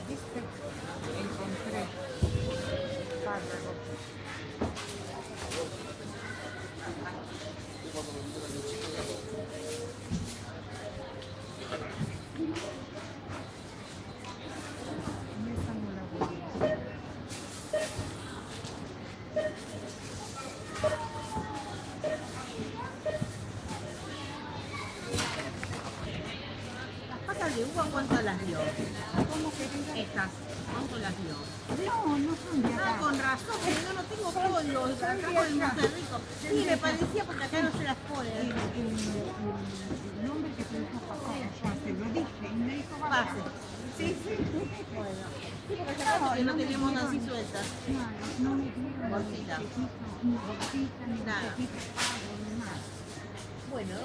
Speaker 2: ¿Viste? Encontré espárragos. Esa no la voy a hacer.
Speaker 5: Las patas de uva, ¿cuánto las dio?
Speaker 2: ¿Cómo querida?
Speaker 5: Estas, ¿cuánto las dio?
Speaker 2: No son de acá.
Speaker 5: Con razón, porque yo no tengo pollos, acá con el Monterrico. Sí, me parecía porque acá no se las pone.
Speaker 2: El nombre que te dijo papá, ya te lo dije y me dijo
Speaker 5: Pase. Sí. Bueno. Sí, porque acá porque no teníamos así sueltas.
Speaker 2: No me dieron
Speaker 5: Bolsita.
Speaker 2: ni bolsita, ni
Speaker 5: Nada.
Speaker 2: bolsita de pago, ni nada.
Speaker 5: Bueno, 228.960.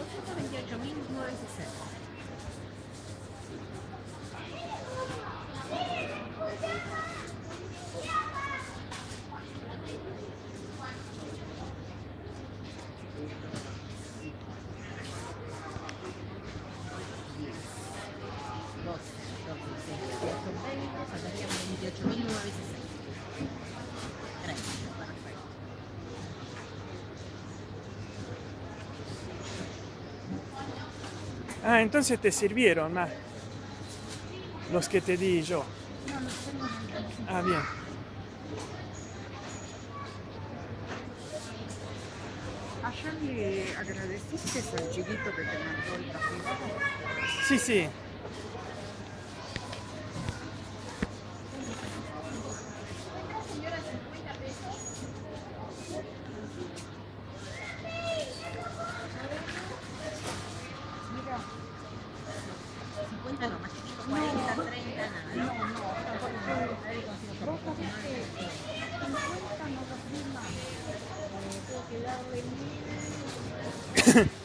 Speaker 5: Faltarían 28.960. Perfecto.
Speaker 1: Entonces te sirvieron más los que te di yo.
Speaker 2: No, los tengo en el bolsillo.
Speaker 1: Bien.
Speaker 2: Ayer le agradeciste al chiquito que te mandó el café.
Speaker 1: Sí.
Speaker 2: Mira,
Speaker 5: 50 no, más chiquito, 40, 30, nada.
Speaker 2: no, porque vos sabés que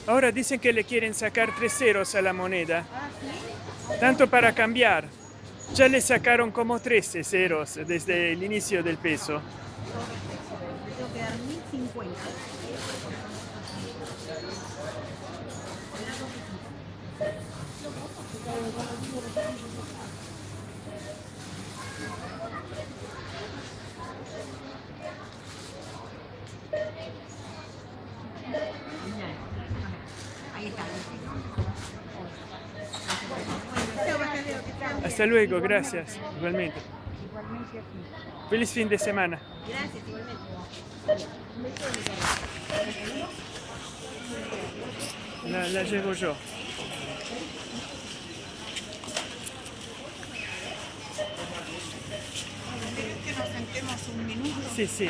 Speaker 1: Ahora dicen que le quieren sacar 3 ceros a la moneda,
Speaker 5: Ah, sí.
Speaker 1: tanto para cambiar. Ya le sacaron como 13 ceros desde el inicio del peso.
Speaker 5: Me tengo que dar 1050. Ahí está.
Speaker 1: Hasta luego, gracias. Igualmente.
Speaker 5: Igualmente aquí.
Speaker 1: Feliz fin de semana.
Speaker 5: Gracias, igualmente.
Speaker 1: La llevo yo.
Speaker 2: ¿Querés que nos sentemos un minuto?
Speaker 1: Sí, sí.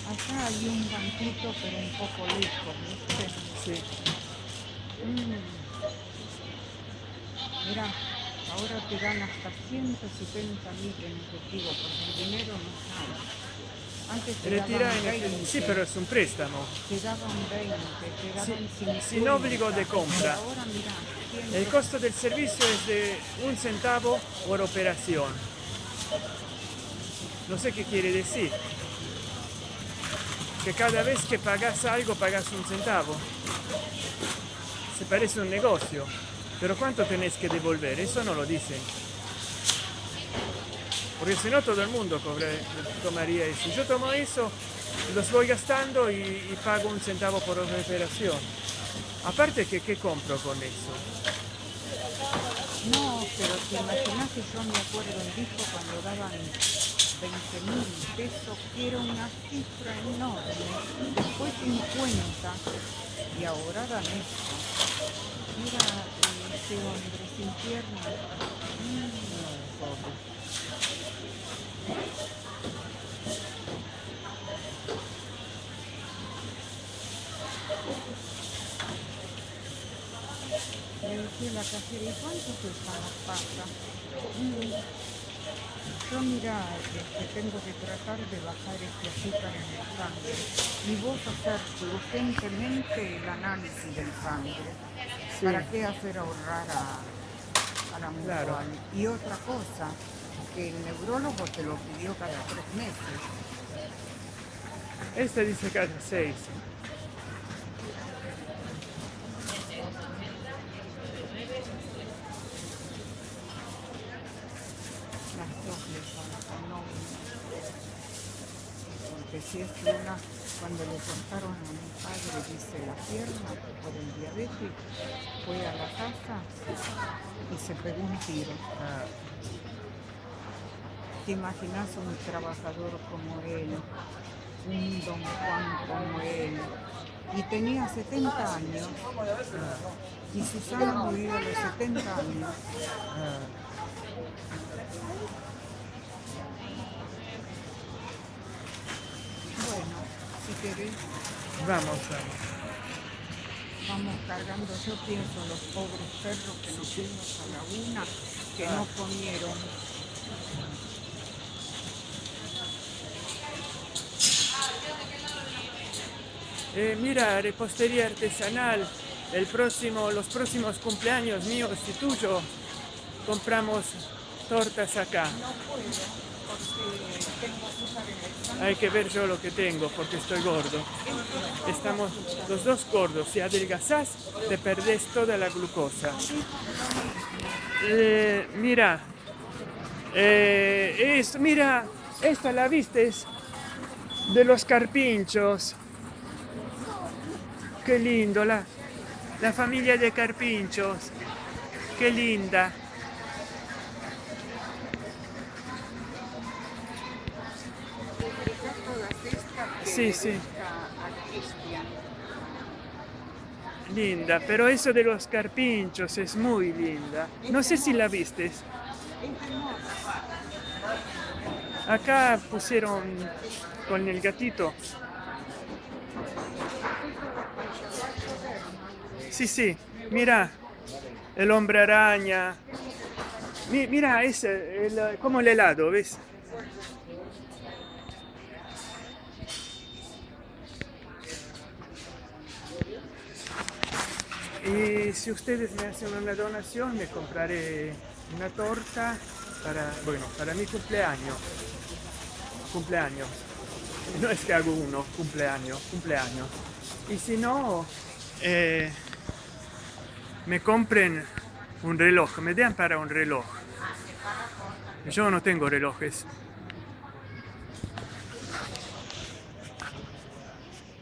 Speaker 2: Acá hay un banquito, pero un poco lejos, ¿viste?
Speaker 1: Sí.
Speaker 2: Mira, ahora te dan hasta 170.000 en efectivo, porque el dinero no sale. Antes te
Speaker 1: Retira
Speaker 2: daban
Speaker 1: en
Speaker 2: 20,
Speaker 1: efectivo. Sí, pero es un préstamo.
Speaker 2: te daban 20, te daban 50.
Speaker 1: Sin obbligo de compra.
Speaker 2: Ahora mira,
Speaker 1: El costo del servicio es de 1 centavo por operación. No sé qué quiere decir. Que cada vez que pagas algo, pagas 1 centavo. Se parece un negocio. Pero ¿cuánto tenés que devolver? Eso no lo dicen. Porque si no, todo el mundo tomaría eso. Yo tomo eso, los voy gastando y pago 1 centavo por operación. Aparte, ¿qué compro con eso?
Speaker 2: no, pero te imaginas que yo me acuerdo el disco cuando daban 20.000 pesos, que era una cifra enorme. Después 50 y ahora dan esto. Mira ese hombre sin piernas. Pobre. Le decía a la cajera, ¿y cuánto cuestan las pastas? Yo mira, tengo que tratar de bajar este azúcar en el sangre y vos hacer urgentemente el análisis del sangre.
Speaker 1: Sí.
Speaker 2: ¿Para qué hacer ahorrar a la mutual?
Speaker 1: Claro.
Speaker 2: Y otra cosa, que el neurólogo te lo pidió cada 3 meses.
Speaker 1: Esta dice cada 6.
Speaker 2: Las dos le son, no una. Porque si es una, cuando le contaron a mi padre, dice, la pierna por el diabetes, fue a la casa y se pegó un tiro. ¿Te imaginas un trabajador como él, un don Juan como él? Y tenía 70 años. Y Susana murió a los 70 años. Bueno, si querés,
Speaker 1: Vamos.
Speaker 2: vamos cargando. Yo pienso en los pobres perros que nos fuimos a la una, que no comieron.
Speaker 1: Mira, repostería artesanal. Los próximos cumpleaños míos y tuyos, compramos tortas acá.
Speaker 2: No puedo, porque tengo azúcar en el sangre.
Speaker 1: Hay que ver yo lo que tengo porque estoy gordo. Estamos los dos gordos. Si adelgazás, te perdés toda la glucosa. Mira, mira, esta la viste, es de los carpinchos. Qué lindo, la familia de carpinchos. Qué linda. Sí, sí. Linda, pero eso de los carpinchos es muy linda. No sé si la viste. Acá pusieron con el gatito. Sí, mira, el hombre araña. Mira, es como el helado, ¿ves? Y si ustedes me hacen una donación, me compraré una torta para, bueno, para mi cumpleaños. Cumpleaños. No es que hago uno, cumpleaños. Y si no, me compren un reloj, me dan para un reloj. Yo no tengo relojes.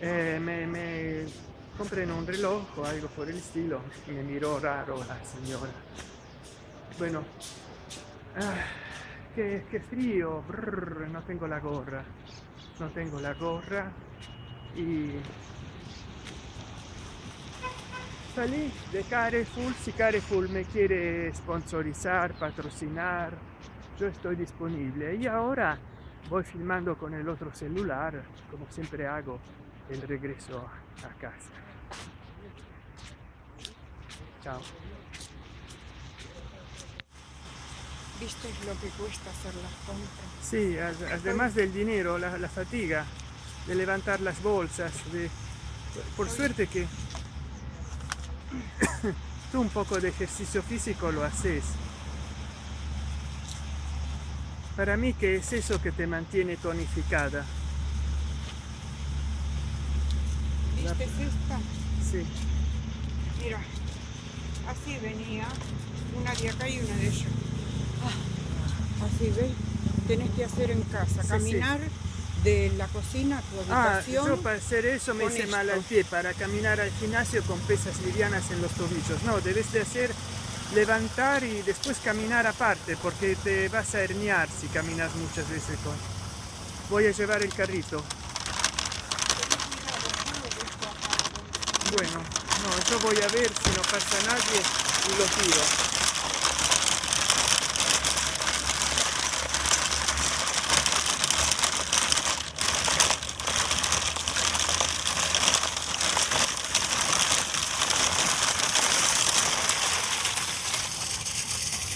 Speaker 1: Me compren un reloj o algo por el estilo. Me miró raro la señora. Bueno, qué frío. Brr, no tengo la gorra. Y salí de Carrefour. Si Carrefour me quiere sponsorizar, patrocinar, yo estoy disponible. Y ahora voy filmando con el otro celular, como siempre hago, el regreso a casa. Chao.
Speaker 2: ¿Viste lo que cuesta hacer las compras?
Speaker 1: Sí, además del dinero, la fatiga de levantar las bolsas, por suerte que tú un poco de ejercicio físico lo haces. Para mí, ¿qué es eso que te mantiene tonificada?
Speaker 2: ¿Viste esta?
Speaker 1: Sí.
Speaker 2: Mira, así venía, una de acá y una de allá. Así, ¿ves? Tenés que hacer en casa,
Speaker 1: Sí,
Speaker 2: caminar de la cocina a tu habitación.
Speaker 1: Yo para hacer eso me
Speaker 2: con
Speaker 1: hice
Speaker 2: esto.
Speaker 1: mal al pie, para caminar al gimnasio con pesas livianas en los tobillos. No, debes de hacer levantar y después caminar aparte, porque te vas a herniar si caminas muchas veces con... Voy a llevar el carrito. Bueno, no, yo voy a ver si no pasa nadie y lo tiro.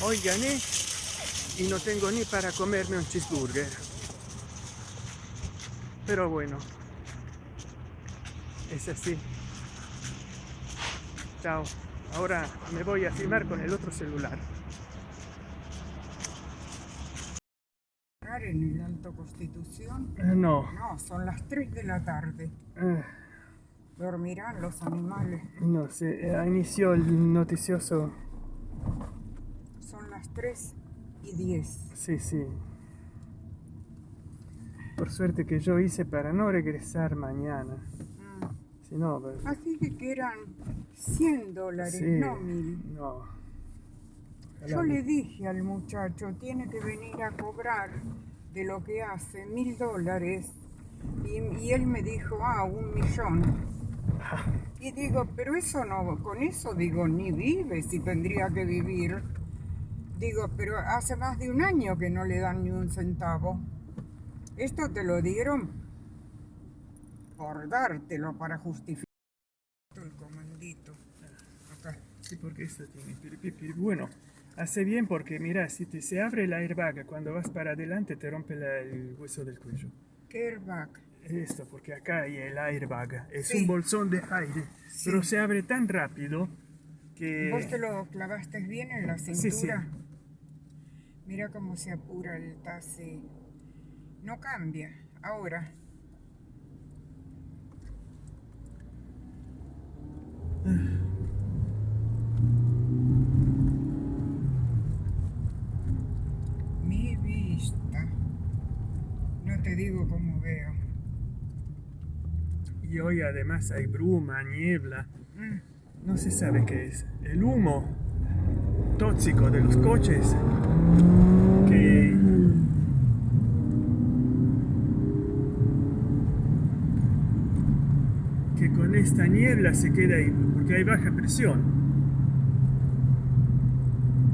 Speaker 1: Hoy gané y no tengo ni para comerme un cheeseburger. Pero bueno, es así. Chao. Ahora me voy a filmar con el otro celular.
Speaker 2: En el Alto Constitución.
Speaker 1: No.
Speaker 2: No, son las 3 de la tarde. Dormirán los animales.
Speaker 1: No sé, inició el noticioso.
Speaker 2: Son las 3:10.
Speaker 1: Sí. Por suerte que yo hice para no regresar mañana. Si no,
Speaker 2: Así que eran $100,
Speaker 1: sí,
Speaker 2: no 1000.
Speaker 1: no.
Speaker 2: Yo le dije al muchacho, tiene que venir a cobrar de lo que hace $1000. Y él me dijo, 1 millón. Y digo, pero eso no, con eso digo, ni vive si tendría que vivir. Digo, pero hace más de 1 año que no le dan ni un centavo. Esto te lo dieron por dártelo para justificar. El comandito. Acá.
Speaker 1: Sí, porque esto tiene piripipi. Bueno, hace bien porque mira, si se abre el airbag cuando vas para adelante te rompe el hueso del cuello.
Speaker 2: ¿Qué airbag?
Speaker 1: Esto, porque acá hay el airbag. Es
Speaker 2: Sí.
Speaker 1: un bolsón de aire, pero se abre tan rápido que...
Speaker 2: ¿Vos te lo clavaste bien en la
Speaker 1: Sí.
Speaker 2: cintura? Mira cómo se apura el taxi. No cambia. Ahora. Mi vista. No te digo cómo veo.
Speaker 1: Y hoy además hay bruma, niebla. No se sabe qué es. El humo tóxico de los coches que con esta niebla se queda ahí, porque hay baja presión.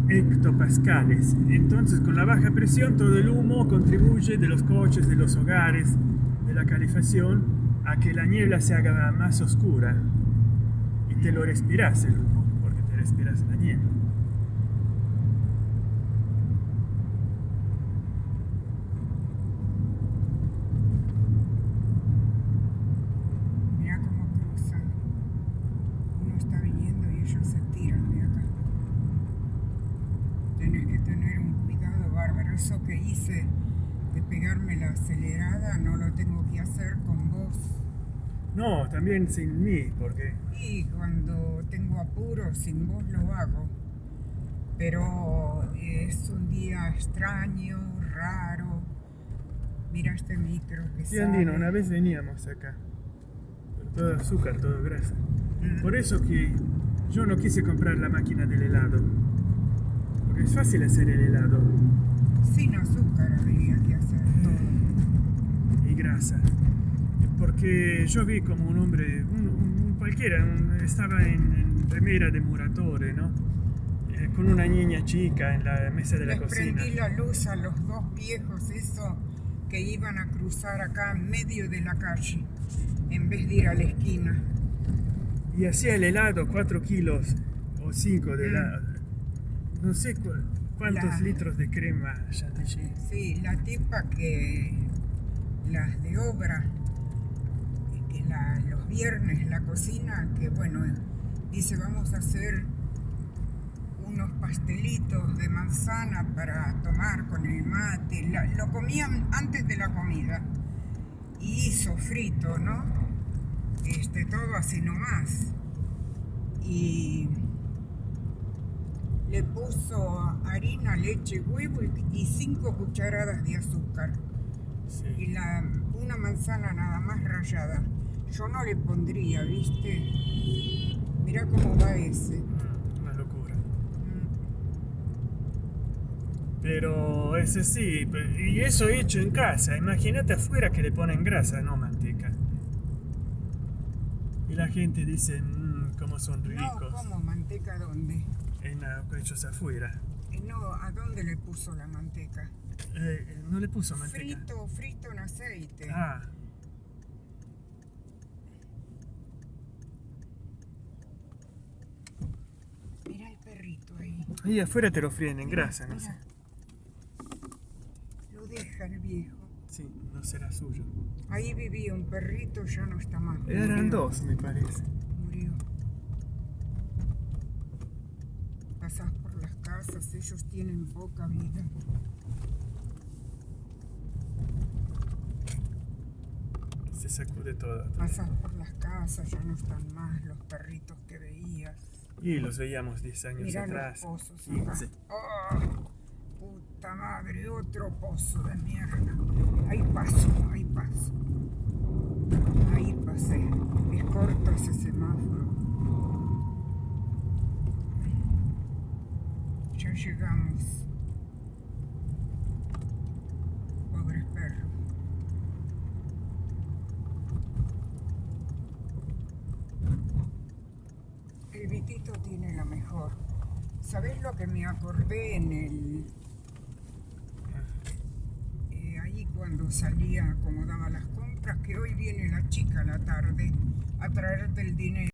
Speaker 1: Hectopascales. Entonces con la baja presión todo el humo contribuye de los coches, de los hogares, de la calefacción, a que la niebla se haga más oscura. Y te lo respiras el humo, porque te respiras la niebla.
Speaker 2: Mira cómo cruzan. Uno está viniendo y ellos eso que hice de pegarme la acelerada no lo tengo que hacer con vos.
Speaker 1: No, también sin mí, porque
Speaker 2: Y cuando tengo apuro, sin vos lo hago. Pero es un día extraño, raro. Mira este micro que
Speaker 1: sí,
Speaker 2: sale.
Speaker 1: Andino, una vez veníamos acá, pero todo azúcar, todo grasa. Por eso que yo no quise comprar la máquina del helado, porque es fácil hacer el helado
Speaker 2: Sin azúcar habría que hacer todo.
Speaker 1: y grasa. Porque yo vi como un hombre, un cualquiera, estaba en remera de muratore, ¿no? Con una niña chica en la mesa de la
Speaker 2: Les
Speaker 1: cocina.
Speaker 2: prendí la luz a los dos viejos, eso, que iban a cruzar acá en medio de la calle, en vez de ir a la esquina.
Speaker 1: Y hacía el helado 4 kilos o 5 de helado. No sé cuántos
Speaker 2: La-
Speaker 1: litros de crema chantilly.
Speaker 2: Sí, la tipa que las de obra, que los viernes la cocina, que bueno, dice vamos a hacer unos pastelitos de manzana para tomar con el mate. Lo comían antes de la comida y hizo frito, ¿no? Todo así nomás. Y le puso harina, leche, huevo y 5 cucharadas de azúcar.
Speaker 1: Sí.
Speaker 2: Y una manzana nada más rallada. Yo no le pondría, ¿viste? Mira cómo va ese.
Speaker 1: Una locura. Pero ese sí, y eso hecho en casa. Imagínate afuera que le ponen grasa, no manteca. Y la gente dice, cómo son
Speaker 2: No,
Speaker 1: ricos.
Speaker 2: ¿cómo manteca dónde?
Speaker 1: Hechos afuera.
Speaker 2: No, ¿a dónde le puso la manteca?
Speaker 1: No le puso manteca.
Speaker 2: Frito en aceite.
Speaker 1: Ah,
Speaker 2: Mira el perrito ahí.
Speaker 1: ahí afuera te lo fríen en grasa, no sé.
Speaker 2: Mira. Lo deja el viejo.
Speaker 1: Sí, no será suyo.
Speaker 2: Ahí vivía un perrito, ya no está más.
Speaker 1: Eran
Speaker 2: Murió.
Speaker 1: 2, me parece.
Speaker 2: Murió. Pasás por las casas, ellos tienen poca vida.
Speaker 1: Se sacude todo.
Speaker 2: Pasás por las casas, ya no están más los perritos que veías.
Speaker 1: Y los veíamos 10 años
Speaker 2: Mirá los
Speaker 1: atrás.
Speaker 2: pozos
Speaker 1: 15.
Speaker 2: acá. ¡Oh! Puta madre, otro pozo de mierda. Ahí paso, ahí paso. Ahí pasé. Es corto ese semáforo. Ya llegamos. Pobres perros. El Vitito tiene la mejor. ¿Sabés lo que me acordé en ahí cuando salía, acomodaba las compras? Que hoy viene la chica a la tarde a traerte el dinero.